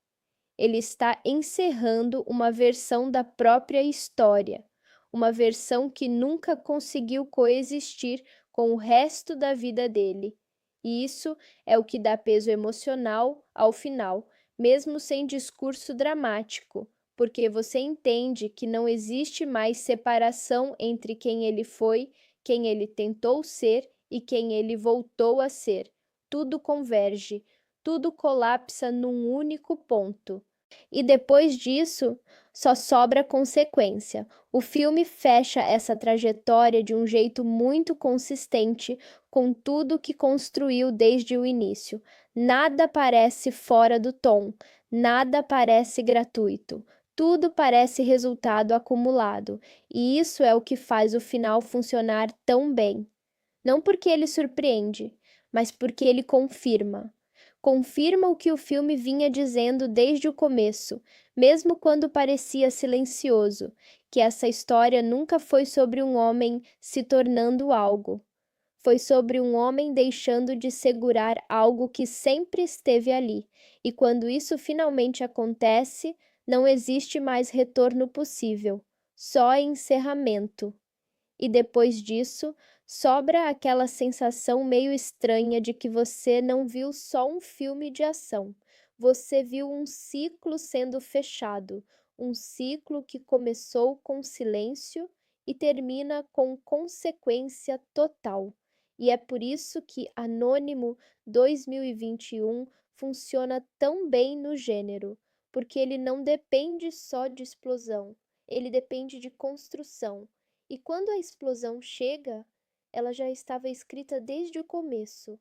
Ele está encerrando uma versão da própria história, uma versão que nunca conseguiu coexistir com o resto da vida dele. E isso é o que dá peso emocional ao final, mesmo sem discurso dramático, porque você entende que não existe mais separação entre quem ele foi, quem ele tentou ser e quem ele voltou a ser. Tudo converge, tudo colapsa num único ponto. E depois disso, só sobra consequência. O filme fecha essa trajetória de um jeito muito consistente com tudo que construiu desde o início. Nada parece fora do tom, nada parece gratuito. Tudo parece resultado acumulado, e isso é o que faz o final funcionar tão bem. Não porque ele surpreende, mas porque ele confirma. Confirma o que o filme vinha dizendo desde o começo, mesmo quando parecia silencioso, que essa história nunca foi sobre um homem se tornando algo. Foi sobre um homem deixando de segurar algo que sempre esteve ali, e quando isso finalmente acontece, não existe mais retorno possível, só encerramento. E depois disso, sobra aquela sensação meio estranha de que você não viu só um filme de ação, você viu um ciclo sendo fechado, um ciclo que começou com silêncio e termina com consequência total. E é por isso que Anônimo 2021 funciona tão bem no gênero, porque ele não depende só de explosão, ele depende de construção. E quando a explosão chega, ela já estava escrita desde o começo.